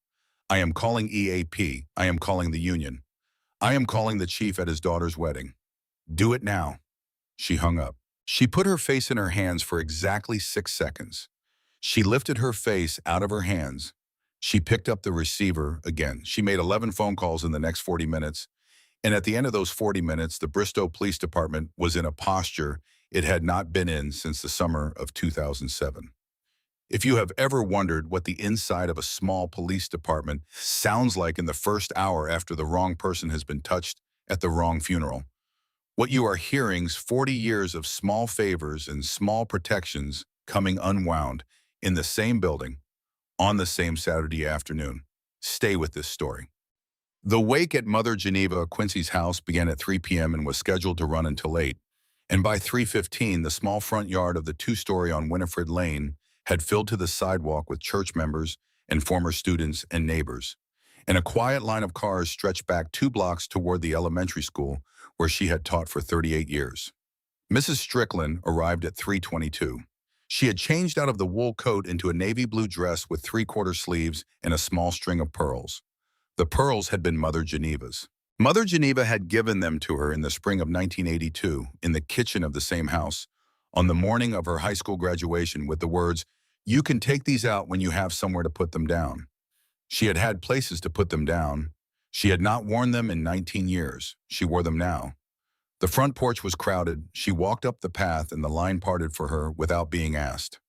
I am calling EAP. I am calling the union. I am calling the chief at his daughter's wedding. Do it now." She hung up. She put her face in her hands for exactly 6 seconds. She lifted her face out of her hands. She picked up the receiver again. She made 11 phone calls in the next 40 minutes. And at the end of those 40 minutes, the Bristow Police Department was in a posture it had not been in since the summer of 2007. If you have ever wondered what the inside of a small police department sounds like in the first hour after the wrong person has been touched at the wrong funeral, What you are hearing's 40 years of small favors and small protections coming unwound in the same building on the same Saturday afternoon. Stay with this story. The wake at Mother Geneva Quincy's house began at 3 p.m. and was scheduled to run until 8. And by 3:15, the small front yard of the two-story on Winifred Lane had filled to the sidewalk with church members and former students and neighbors. And a quiet line of cars stretched back 2 blocks toward the elementary school where she had taught for 38 years. Mrs. Strickland arrived at 3:22. She had changed out of the wool coat into a navy blue dress with three-quarter sleeves and a small string of pearls. The pearls had been Mother Geneva's. Mother Geneva had given them to her in the spring of 1982 in the kitchen of the same house on the morning of her high school graduation with the words, "You can take these out when you have somewhere to put them down." She had had places to put them down. She had not worn them in 19 years. She wore them now. The front porch was crowded. She walked up the path and the line parted for her without being asked.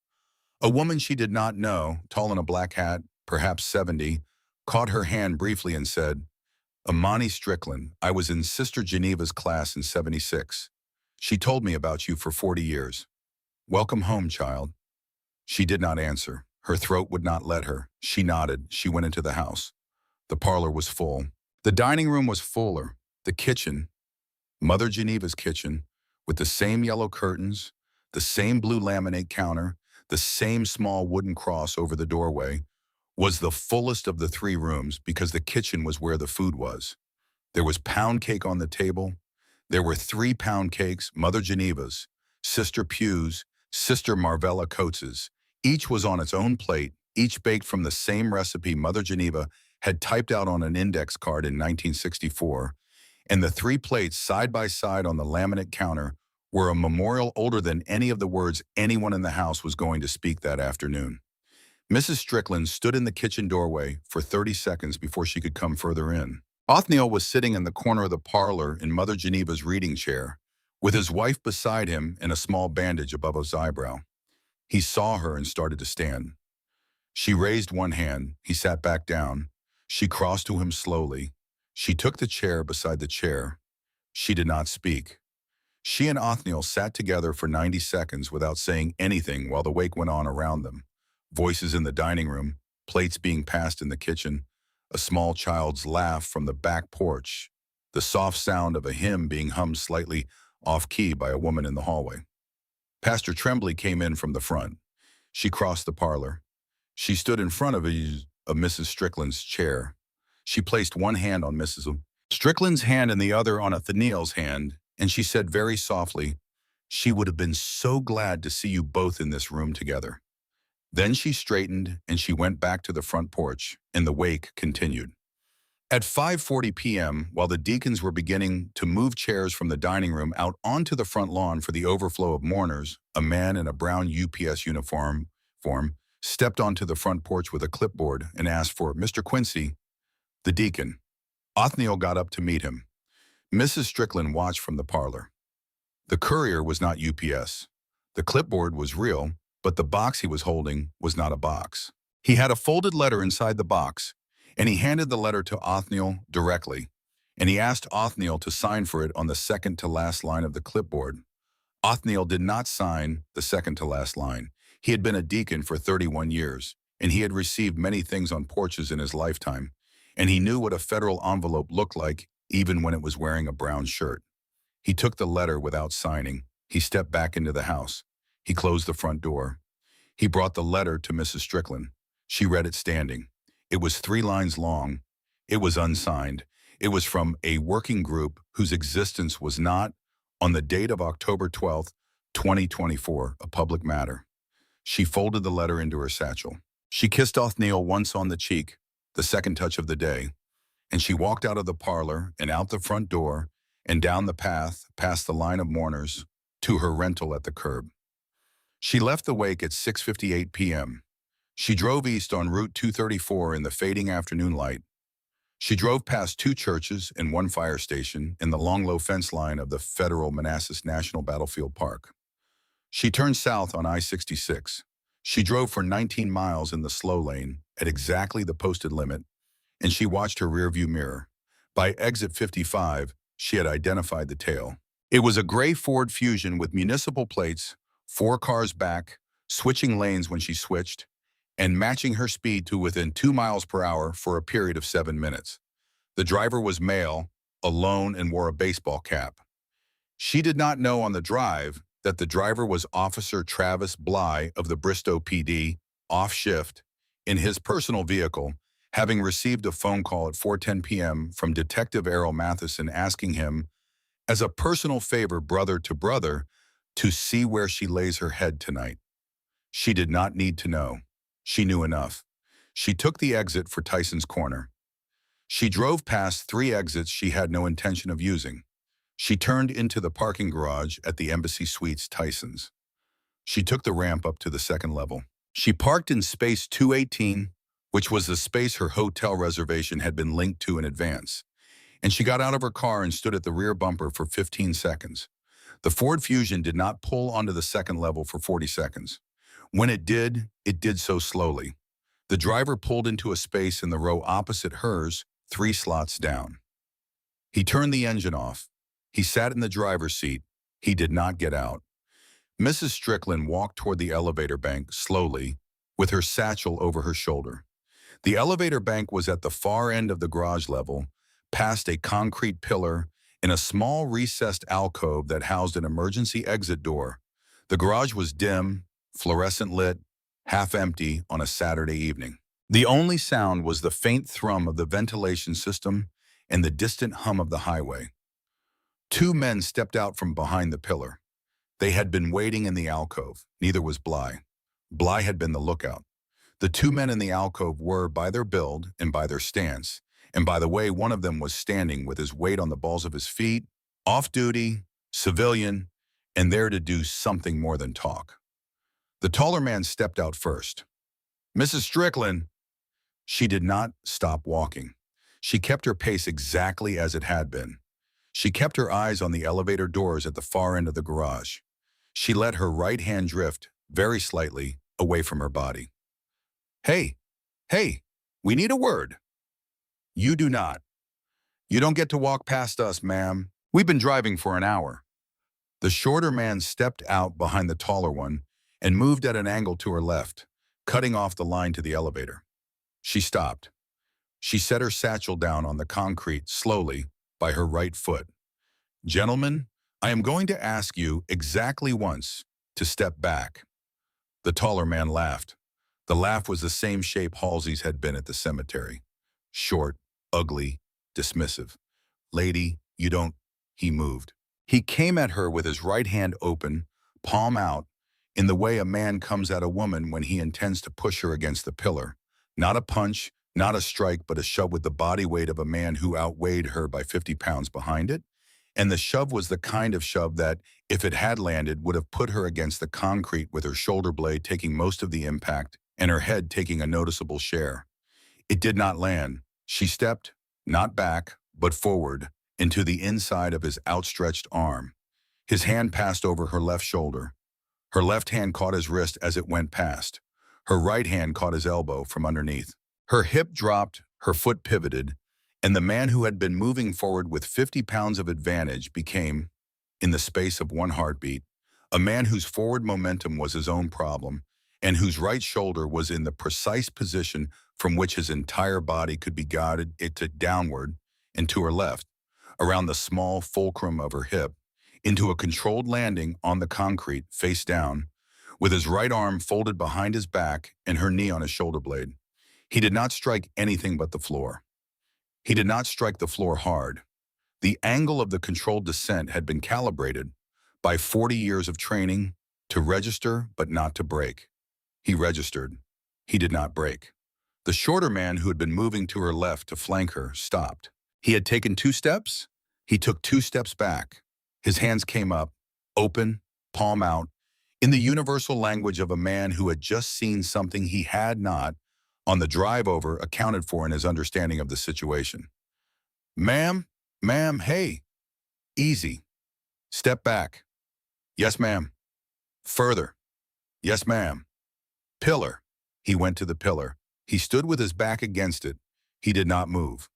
A woman she did not know, tall in a black hat, perhaps 70, caught her hand briefly and said, "Imani Strickland, I was in Sister Geneva's class in 76. She told me about you for 40 years. Welcome home, child." She did not answer. Her throat would not let her. She nodded. She went into the house. The parlor was full. The dining room was fuller. The kitchen, Mother Geneva's kitchen, with the same yellow curtains, the same blue laminate counter, the same small wooden cross over the doorway, was the fullest of the three rooms because the kitchen was where the food was. There was pound cake on the table. There were 3-pound cakes, Mother Geneva's, Sister Pugh's, Sister Marvella Coates's. Each was on its own plate, each baked from the same recipe Mother Geneva had typed out on an index card in 1964, and the 3 plates side by side on the laminate counter were a memorial older than any of the words anyone in the house was going to speak that afternoon. Mrs. Strickland stood in the kitchen doorway for 30 seconds before she could come further in. Othniel was sitting in the corner of the parlor in Mother Geneva's reading chair, with his wife beside him and a small bandage above his eyebrow. He saw her and started to stand. She raised one hand. He sat back down. She crossed to him slowly. She took the chair beside the chair. She did not speak. She and Othniel sat together for 90 seconds without saying anything while the wake went on around them. Voices in the dining room, plates being passed in the kitchen, a small child's laugh from the back porch, the soft sound of a hymn being hummed slightly off-key by a woman in the hallway. Pastor Tremblay came in from the front. She crossed the parlor. She stood in front of Mrs. Strickland's chair. She placed one hand on Mrs. Strickland's hand and the other on Othniel's hand, and she said very softly, "She would have been so glad to see you both in this room together." Then she straightened and she went back to the front porch, and the wake continued. At 5:40 p.m., while the deacons were beginning to move chairs from the dining room out onto the front lawn for the overflow of mourners, a man in a brown UPS uniform stepped onto the front porch with a clipboard and asked for Mr. Quincy, the deacon. Othniel got up to meet him. Mrs. Strickland watched from the parlor. The courier was not UPS. The clipboard was real, but the box he was holding was not a box. He had a folded letter inside the box, and he handed the letter to Othniel directly, and he asked Othniel to sign for it on the second-to-last line of the clipboard. Othniel did not sign the second-to-last line. He had been a deacon for 31 years, and he had received many things on porches in his lifetime, and he knew what a federal envelope looked like even when it was wearing a brown shirt. He took the letter without signing. He stepped back into the house. He closed the front door. He brought the letter to Mrs. Strickland. She read it standing. It was 3 lines long. It was unsigned. It was from a working group whose existence was not, on the date of October 12th, 2024, a public matter. She folded the letter into her satchel. She kissed Othniel once on the cheek, the second touch of the day, and she walked out of the parlor and out the front door and down the path past the line of mourners to her rental at the curb. She left the wake at 6:58 p.m. She drove east on Route 234 in the fading afternoon light. She drove past 2 churches and 1 fire station in the long low fence line of the federal Manassas National Battlefield Park. She turned south on I-66. She drove for 19 miles in the slow lane at exactly the posted limit, and she watched her rearview mirror. By exit 55, she had identified the tail. It was a gray Ford Fusion with municipal plates, 4 cars back, switching lanes when she switched, and matching her speed to within 2 miles per hour for a period of 7 minutes. The driver was male, alone, and wore a baseball cap. She did not know on the drive that the driver was Officer Travis Bly of the Bristow PD, off shift, in his personal vehicle, having received a phone call at 4:10 p.m. from Detective Errol Matheson asking him, as a personal favor brother to brother, to see where she lays her head tonight. She did not need to know. She knew enough. She took the exit for Tyson's Corner. She drove past 3 exits she had no intention of using. She turned into the parking garage at the Embassy Suites Tyson's. She took the ramp up to the 2nd level. She parked in space 218, which was the space her hotel reservation had been linked to in advance. And she got out of her car and stood at the rear bumper for 15 seconds. The Ford Fusion did not pull onto the 2nd level for 40 seconds. When it did so slowly. The driver pulled into a space in the row opposite hers, 3 slots down. He turned the engine off. He sat in the driver's seat. He did not get out. Mrs. Strickland walked toward the elevator bank slowly, with her satchel over her shoulder. The elevator bank was at the far end of the garage level, past a concrete pillar in a small recessed alcove that housed an emergency exit door. The garage was dim, fluorescent lit, half empty on a Saturday evening. The only sound was the faint thrum of the ventilation system and the distant hum of the highway. 2 men stepped out from behind the pillar. They had been waiting in the alcove. Neither was Bly. Bly had been the lookout. The 2 men in the alcove were, by their build and by their stance, and by the way one of them was standing with his weight on the balls of his feet, off-duty, civilian, and there to do something more than talk. The taller man stepped out first. "Mrs. Strickland." She did not stop walking. She kept her pace exactly as it had been. She kept her eyes on the elevator doors at the far end of the garage. She let her right hand drift, very slightly, away from her body. Hey, we need a word." "You do not. You don't get to walk past us, ma'am. We've been driving for an hour." The shorter man stepped out behind the taller one and moved at an angle to her left, cutting off the line to the elevator. She stopped. She set her satchel down on the concrete slowly by her right foot. "Gentlemen, I am going to ask you exactly once to step back." The taller man laughed. The laugh was the same shape Halsey's had been at the cemetery. Short, ugly, dismissive. "Lady, you don't..." He moved. He came at her with his right hand open, palm out, in the way a man comes at a woman when he intends to push her against the pillar. Not a punch, not a strike, but a shove with the body weight of a man who outweighed her by 50 pounds behind it. And the shove was the kind of shove that, if it had landed, would have put her against the concrete with her shoulder blade taking most of the impact and her head taking a noticeable share. It did not land. She stepped, not back, but forward, into the inside of his outstretched arm. His hand passed over her left shoulder. Her left hand caught his wrist as it went past. Her right hand caught his elbow from underneath. Her hip dropped, her foot pivoted, and the man who had been moving forward with 50 pounds of advantage became, in the space of 1 heartbeat, a man whose forward momentum was his own problem and whose right shoulder was in the precise position from which his entire body could be guided downward and to her left, around the small fulcrum of her hip, into a controlled landing on the concrete, face down, with his right arm folded behind his back and her knee on his shoulder blade. He did not strike anything but the floor. He did not strike the floor hard. The angle of the controlled descent had been calibrated by 40 years of training to register but not to break. He registered. He did not break. The shorter man who had been moving to her left to flank her stopped. He had taken 2 steps. He took 2 steps back. His hands came up, open, palm out, in the universal language of a man who had just seen something he had not, on the drive over, accounted for in his understanding of the situation. Ma'am, hey. Easy. Step back. Yes, ma'am. Further. Yes, ma'am. Pillar. He went to the pillar. He stood with his back against it. He did not move.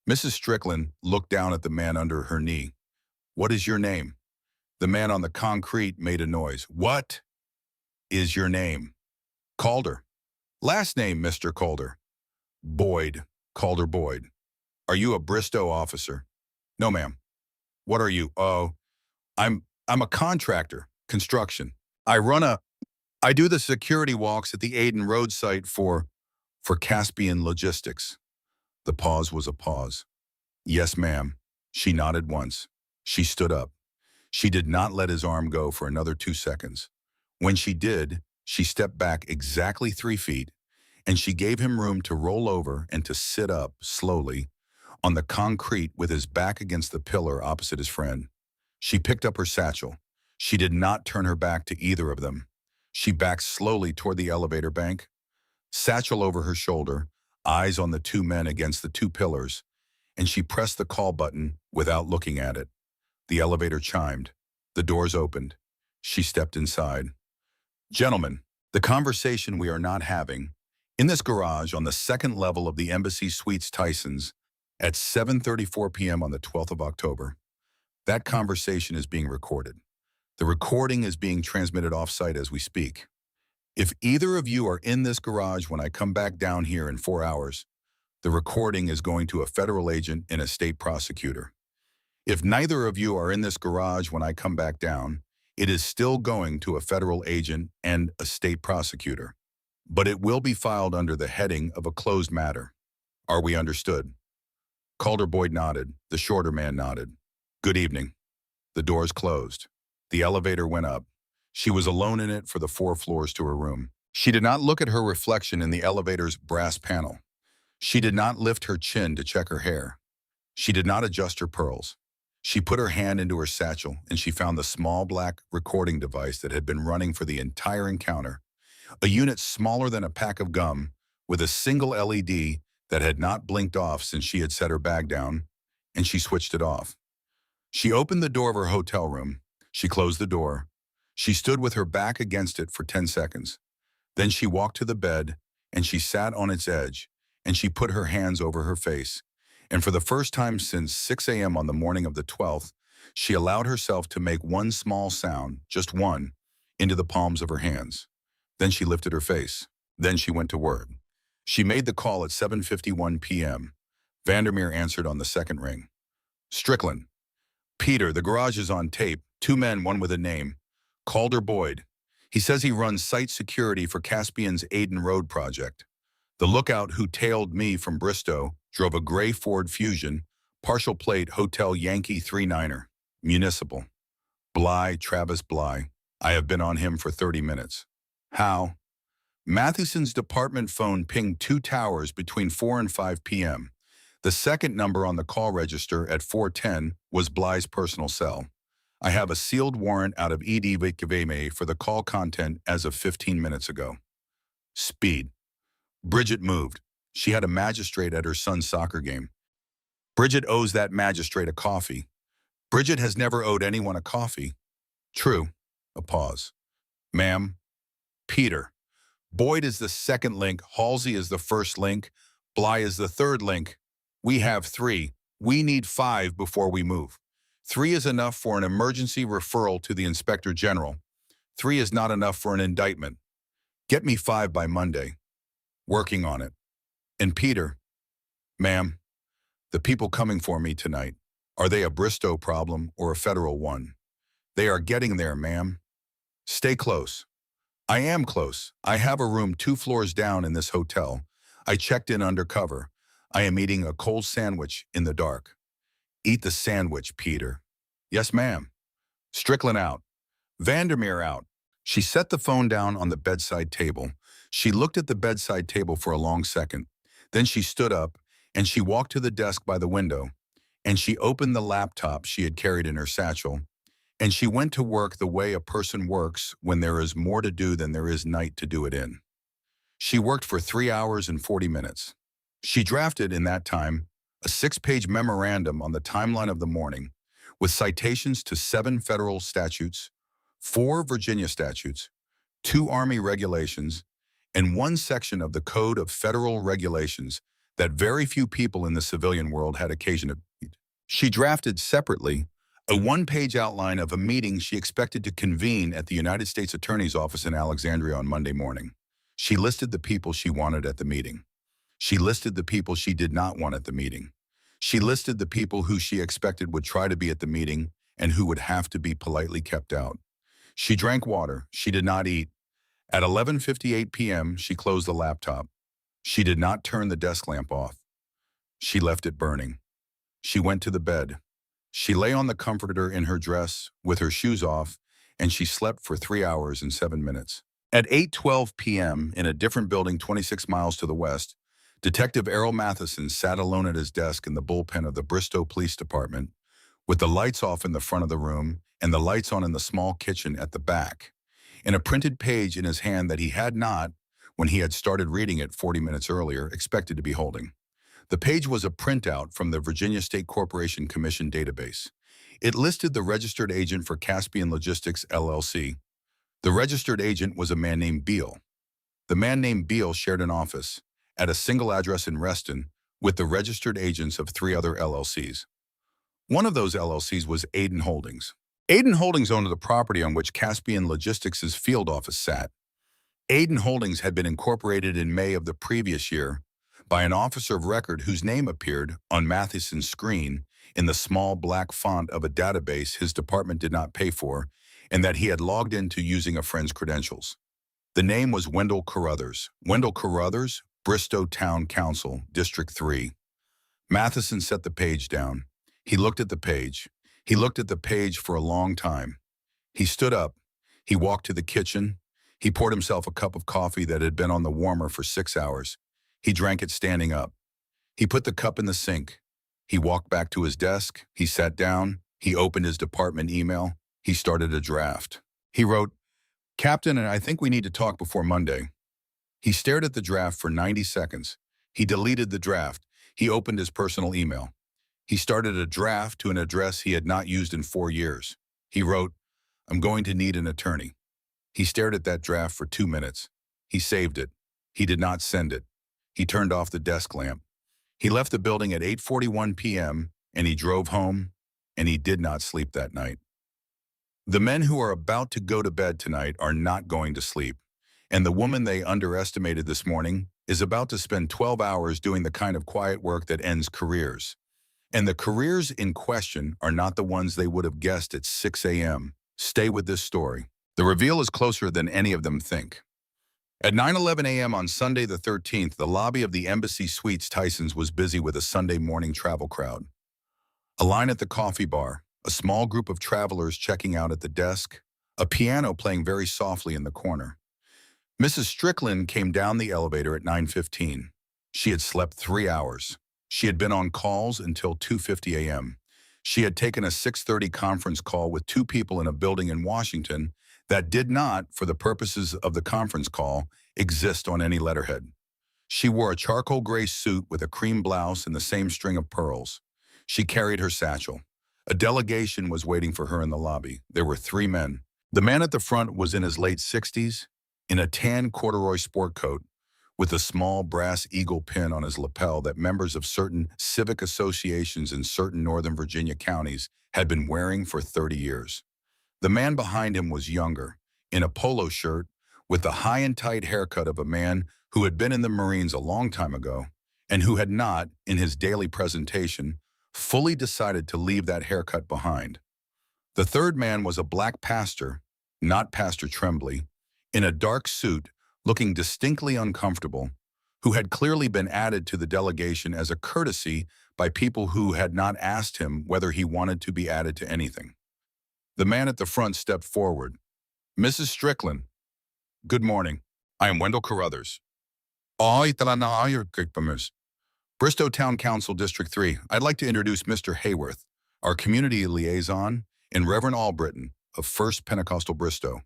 Mrs. Strickland looked down at the man under her knee. What is your name? The man on the concrete made a noise. What is your name? Calder. Last name, Mr. Calder. Boyd. Calder Boyd. Are you a Bristow officer? No, ma'am. What are you? Oh, I'm a contractor, construction. I do the security walks at the Aden Road site for Caspian Logistics. The pause was a pause. Yes, ma'am. She nodded once. She stood up. She did not let his arm go for another 2 seconds. When she did, she stepped back exactly 3 feet, and she gave him room to roll over and to sit up slowly on the concrete with his back against the pillar opposite his friend. She picked up her satchel. She did not turn her back to either of them. She backed slowly toward the elevator bank, satchel over her shoulder, eyes on the 2 men against the 2 pillars, and she pressed the call button without looking at it. The elevator chimed. The doors opened. She stepped inside. Gentlemen, the conversation we are not having, in this garage on the 2nd level of the Embassy Suites Tysons at 7:34 p.m. on the 12th of October. That conversation is being recorded. The recording is being transmitted off-site as we speak. If either of you are in this garage when I come back down here in 4 hours, the recording is going to a federal agent and a state prosecutor. If neither of you are in this garage when I come back down, it is still going to a federal agent and a state prosecutor. But it will be filed under the heading of a closed matter. Are we understood? Calder Boyd nodded. The shorter man nodded. Good evening. The doors closed. The elevator went up. She was alone in it for the 4 floors to her room. She did not look at her reflection in the elevator's brass panel. She did not lift her chin to check her hair. She did not adjust her pearls. She put her hand into her satchel and she found the small black recording device that had been running for the entire encounter, a unit smaller than a pack of gum with a single LED that had not blinked off since she had set her bag down, and she switched it off. She opened the door of her hotel room. She closed the door. She stood with her back against it for 10 seconds. Then she walked to the bed and she sat on its edge and she put her hands over her face. And for the first time since 6 a.m. on the morning of the 12th, she allowed herself to make one small sound, just one, into the palms of her hands. Then she lifted her face. Then she went to work. She made the call at 7:51 p.m. Vandermeer answered on the 2nd ring. Strickland. Peter, the garage is on tape. 2 men, one with a name. Calder Boyd. He says he runs site security for Caspian's Aden Road project. The lookout who tailed me from Bristow drove a gray Ford Fusion, partial plate Hotel Yankee 39er, municipal. Bly, Travis Bly. I have been on him for 30 minutes. How? Mathewson's department phone pinged 2 towers between 4 and 5 p.m. The 2nd number on the call register at 4:10 was Bly's personal cell. I have a sealed warrant out of ED Vikaveme for the call content as of 15 minutes ago. Speed. Bridget moved. She had a magistrate at her son's soccer game. Bridget owes that magistrate a coffee. Bridget has never owed anyone a coffee. True. A pause. Ma'am. Peter. Boyd is the 2nd link. Halsey is the 1st link. Bly is the 3rd link. We have 3. We need 5 before we move. 3 is enough for an emergency referral to the Inspector General. 3 is not enough for an indictment. Get me 5 by Monday. Working on it. And Peter. Ma'am, the people coming for me tonight, are they a Bristow problem or a federal one? They are getting there, ma'am. Stay close. I am close. I have a room 2 floors down in this hotel. I checked in undercover. I am eating a cold sandwich in the dark. Eat the sandwich, Peter. Yes, ma'am. Strickland out. Vandermeer out. She set the phone down on the bedside table. She looked at the bedside table for a long second. Then she stood up and she walked to the desk by the window and she opened the laptop she had carried in her satchel and she went to work the way a person works when there is more to do than there is night to do it in. She worked for 3 hours and 40 minutes. She drafted in that time a 6-page memorandum on the timeline of the morning with citations to 7 federal statutes, 4 Virginia statutes, 2 Army regulations, and 1 section of the Code of Federal Regulations that very few people in the civilian world had occasion to read. She drafted separately A one-page outline of a meeting she expected to convene at the United States Attorney's Office in Alexandria on Monday morning. She listed the people she wanted at the meeting. She listed the people she did not want at the meeting. She listed the people who she expected would try to be at the meeting and who would have to be politely kept out. She drank water. She did not eat. At 11:58 p.m., she closed the laptop. She did not turn the desk lamp off. She left it burning. She went to the bed. She lay on the comforter in her dress with her shoes off, and she slept for 3 hours and 7 minutes. At 8:12 p.m., in a different building 26 miles to the west, Detective Errol Matheson sat alone at his desk in the bullpen of the Bristow Police Department, with the lights off in the front of the room and the lights on in the small kitchen at the back, and a printed page in his hand that he had not, when he had started reading it 40 minutes earlier, expected to be holding. The page was a printout from the Virginia State Corporation Commission database. It listed the registered agent for Caspian Logistics, LLC. The registered agent was a man named Beal. The man named Beal shared an office at a single address in Reston with the registered agents of 3 other LLCs. One of those LLCs was Aiden Holdings. Aiden Holdings owned the property on which Caspian Logistics' field office sat. Aiden Holdings had been incorporated in May of the previous year by an officer of record whose name appeared on Matheson's screen in the small black font of a database his department did not pay for and that he had logged into using a friend's credentials. The name was Wendell Carruthers. Wendell Carruthers, Bristow Town Council, District 3. Matheson set the page down. He looked at the page. He looked at the page for a long time. He stood up. He walked to the kitchen. He poured himself a cup of coffee that had been on the warmer for 6 hours. He drank it standing up. He put the cup in the sink. He walked back to his desk. He sat down. He opened his department email. He started a draft. He wrote, "Captain, I think we need to talk before Monday." He stared at the draft for 90 seconds. He deleted the draft. He opened his personal email. He started a draft to an address he had not used in 4 years. He wrote, "I'm going to need an attorney." He stared at that draft for 2 minutes. He saved it. He did not send it. He turned off the desk lamp. He left the building at 8:41 p.m., and he drove home, and he did not sleep that night. The men who are about to go to bed tonight are not going to sleep, and the woman they underestimated this morning is about to spend 12 hours doing the kind of quiet work that ends careers. And the careers in question are not the ones they would have guessed at 6 a.m. Stay with this story. The reveal is closer than any of them think. At 9:11 a.m. on Sunday the 13th, the lobby of the Embassy Suites Tysons was busy with a Sunday morning travel crowd. A line at the coffee bar, a small group of travelers checking out at the desk, a piano playing very softly in the corner. Mrs. Strickland came down the elevator at 9:15. She had slept 3 hours. She had been on calls until 2:50 a.m. She had taken a 6:30 conference call with 2 people in a building in Washington that did not, for the purposes of the conference call, exist on any letterhead. She wore a charcoal gray suit with a cream blouse and the same string of pearls. She carried her satchel. A delegation was waiting for her in the lobby. There were 3 men. The man at the front was in his late 60s, in a tan corduroy sport coat, with a small brass eagle pin on his lapel that members of certain civic associations in certain Northern Virginia counties had been wearing for 30 years. The man behind him was younger, in a polo shirt, with the high and tight haircut of a man who had been in the Marines a long time ago, and who had not, in his daily presentation, fully decided to leave that haircut behind. The third man was a black pastor, not Pastor Tremblay, in a dark suit, looking distinctly uncomfortable, who had clearly been added to the delegation as a courtesy by people who had not asked him whether he wanted to be added to anything. The man at the front stepped forward. "Mrs. Strickland, good morning. I am Wendell Carruthers. Bristow Town Council, District 3. I'd like to introduce Mr. Hayworth, our community liaison, and Reverend Albritton of First Pentecostal Bristow.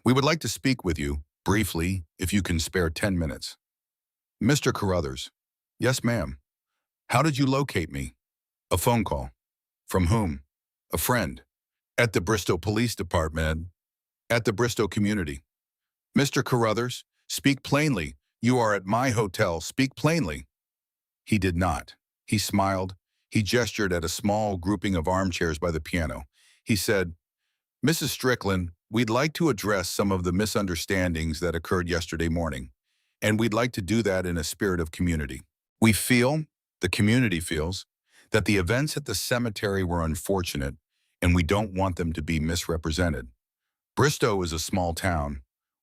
We would like to speak with you, briefly, if you can spare 10 minutes. Mr. Carruthers. Yes, ma'am. How did you locate me? A phone call. From whom? A friend. At the Bristow Police Department. At the Bristow community. Mr. Carruthers, speak plainly. You are at my hotel. Speak plainly. He did not. He smiled. He gestured at a small grouping of armchairs by the piano. He said, "Mrs. Strickland, we'd like to address some of the misunderstandings that occurred yesterday morning, and we'd like to do that in a spirit of community. We feel, the community feels, that the events at the cemetery were unfortunate, and we don't want them to be misrepresented. Bristow is a small town.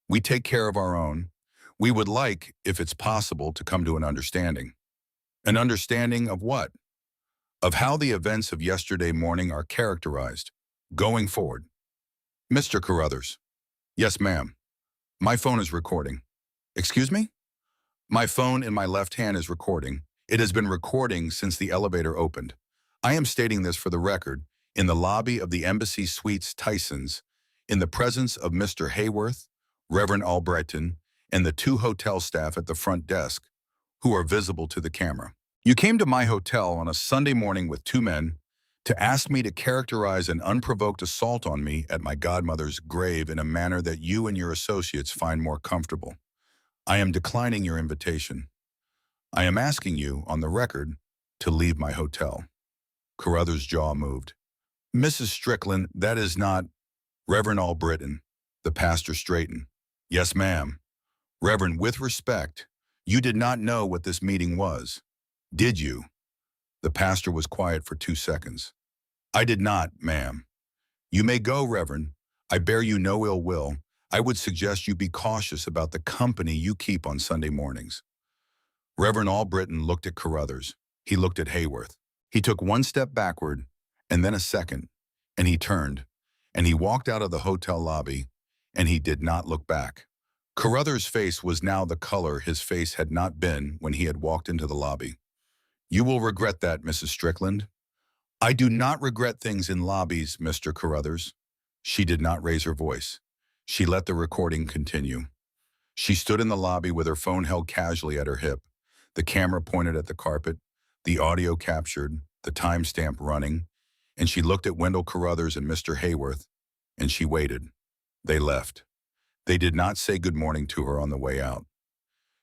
We take care of our own. We would like, if it's possible, to come to an understanding." An understanding of what? Of how the events of yesterday morning are characterized, going forward. Mr. Carruthers. Yes, ma'am. My phone is recording. Excuse me? My phone in my left hand is recording. It has been recording since the elevator opened. I am stating this for the record, in the lobby of the Embassy Suites Tysons, in the presence of Mr. Hayworth, Reverend Albrechten, and the 2 hotel staff at the front desk, who are visible to the camera. You came to my hotel on a Sunday morning with 2 men to ask me to characterize an unprovoked assault on me at my godmother's grave in a manner that you and your associates find more comfortable. I am declining your invitation. I am asking you, on the record, to leave my hotel. Carruthers' jaw moved. Mrs. Strickland, that is not... Reverend Albritton. The pastor straightened. Yes, ma'am. Reverend, with respect, you did not know what this meeting was, did you? The pastor was quiet for 2 seconds. I did not, ma'am. You may go, Reverend. I bear you no ill will. I would suggest you be cautious about the company you keep on Sunday mornings. Reverend Albritton looked at Carruthers. He looked at Hayworth. He took 1 step backward, and then a second, and he turned, and he walked out of the hotel lobby, and he did not look back. Carruthers' face was now the color his face had not been when he had walked into the lobby. You will regret that, Mrs. Strickland. I do not regret things in lobbies, Mr. Carruthers. She did not raise her voice. She let the recording continue. She stood in the lobby with her phone held casually at her hip, the camera pointed at the carpet, the audio captured, the timestamp running, and she looked at Wendell Carruthers and Mr. Hayworth, and she waited. They left. They did not say good morning to her on the way out.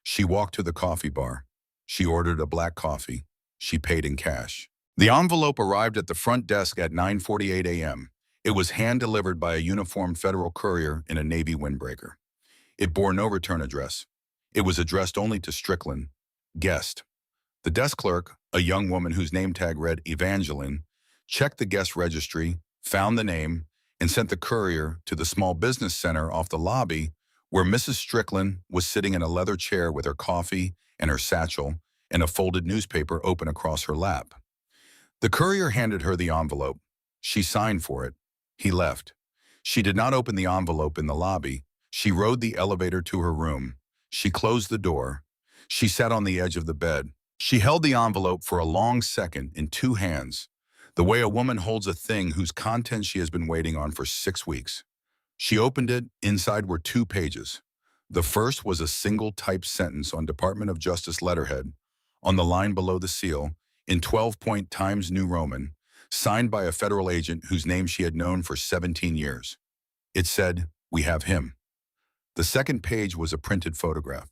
She walked to the coffee bar. She ordered a black coffee. She paid in cash. The envelope arrived at the front desk at 9:48 a.m. It was hand-delivered by a uniformed federal courier in a Navy windbreaker. It bore no return address. It was addressed only to Strickland, guest. The desk clerk, a young woman whose name tag read Evangeline, checked the guest registry, found the name, and sent the courier to the small business center off the lobby where Mrs. Strickland was sitting in a leather chair with her coffee and her satchel and a folded newspaper open across her lap. The courier handed her the envelope. She signed for it. He left. She did not open the envelope in the lobby. She rode the elevator to her room. She closed the door. She sat on the edge of the bed. She held the envelope for a long second in 2 hands, the way a woman holds a thing whose contents she has been waiting on for 6 weeks. She opened it. Inside were 2 pages. The first was a single typed sentence on Department of Justice letterhead, on the line below the seal, in 12-point Times New Roman, signed by a federal agent whose name she had known for 17 years. It said, "We have him." The second page was a printed photograph.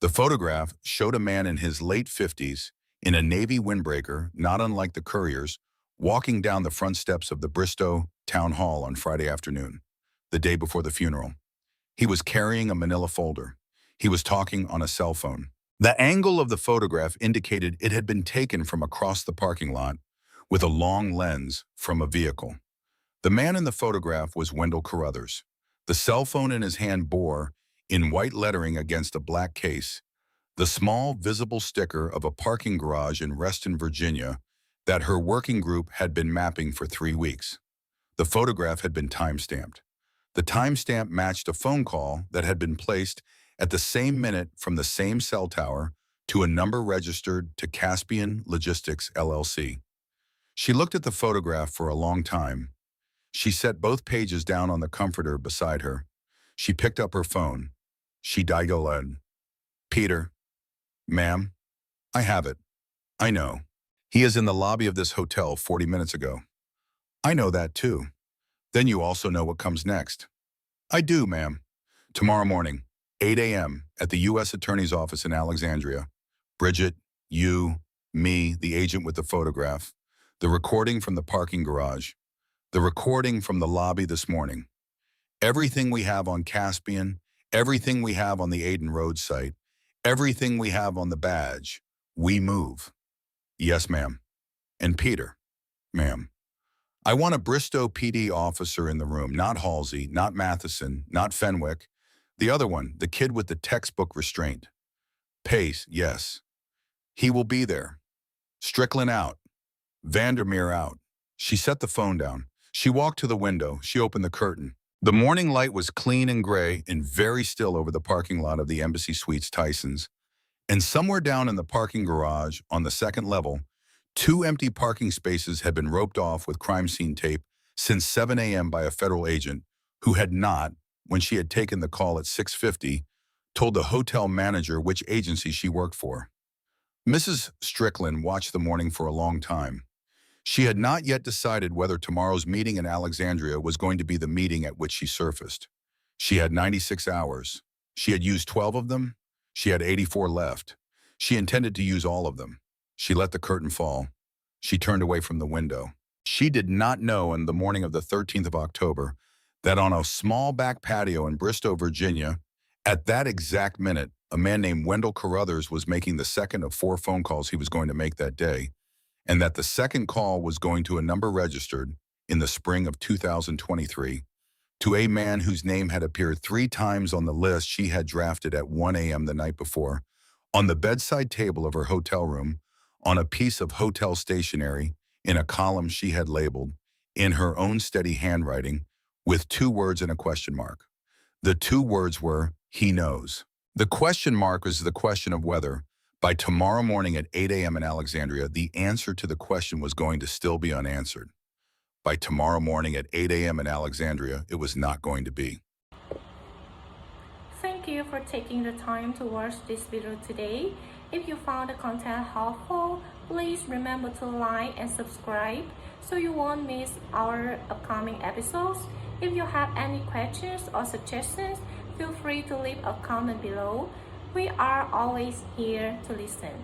The photograph showed a man in his late 50s, in a Navy windbreaker, not unlike the courier's, walking down the front steps of the Bristow Town Hall on Friday afternoon, the day before the funeral. He was carrying a manila folder. He was talking on a cell phone. The angle of the photograph indicated it had been taken from across the parking lot with a long lens from a vehicle. The man in the photograph was Wendell Carruthers. The cell phone in his hand bore, in white lettering against a black case, the small visible sticker of a parking garage in Reston, Virginia, that her working group had been mapping for 3 weeks. The photograph had been time-stamped. The timestamp matched a phone call that had been placed at the same minute from the same cell tower to a number registered to Caspian Logistics, LLC. She looked at the photograph for a long time. She set both pages down on the comforter beside her. She picked up her phone. She dialed. Peter. Ma'am. I have it. I know. He is in the lobby of this hotel 40 minutes ago. I know that too. Then you also know what comes next. I do, ma'am. Tomorrow morning, 8 a.m. at the U.S. Attorney's Office in Alexandria. Bridget, you, me, the agent with the photograph, the recording from the parking garage. The recording from the lobby this morning. Everything we have on Caspian, everything we have on the Aden Road site, everything we have on the badge, we move. Yes, ma'am. And Peter, ma'am. I want a Bristow PD officer in the room, not Halsey, not Matheson, not Fenwick. The other one, the kid with the textbook restraint. Pace, yes. He will be there. Strickland out. Vandermeer out. She set the phone down. She walked to the window. She opened the curtain. The morning light was clean and gray and very still over the parking lot of the Embassy Suites Tysons. And somewhere down in the parking garage on the second level, 2 empty parking spaces had been roped off with crime scene tape since 7 a.m. by a federal agent who had not, when she had taken the call at 6:50, told the hotel manager which agency she worked for. Mrs. Strickland watched the morning for a long time. She had not yet decided whether tomorrow's meeting in Alexandria was going to be the meeting at which she surfaced. She had 96 hours. She had used 12 of them. She had 84 left. She intended to use all of them. She let the curtain fall. She turned away from the window. She did not know in the morning of the 13th of October that on a small back patio in Bristow, Virginia, at that exact minute, a man named Wendell Carruthers was making the second of 4 phone calls he was going to make that day, and that the second call was going to a number registered in the spring of 2023 to a man whose name had appeared 3 times on the list she had drafted at 1 a.m. the night before, on the bedside table of her hotel room, on a piece of hotel stationery, in a column she had labeled, in her own steady handwriting, with 2 words and a question mark. The 2 words were, "He knows." The question mark was the question of whether, by tomorrow morning at 8 a.m. in Alexandria, the answer to the question was going to still be unanswered. By tomorrow morning at 8 a.m. in Alexandria, it was not going to be. Thank you for taking the time to watch this video today. If you found the content helpful, please remember to like and subscribe so you won't miss our upcoming episodes. If you have any questions or suggestions, feel free to leave a comment below. We are always here to listen.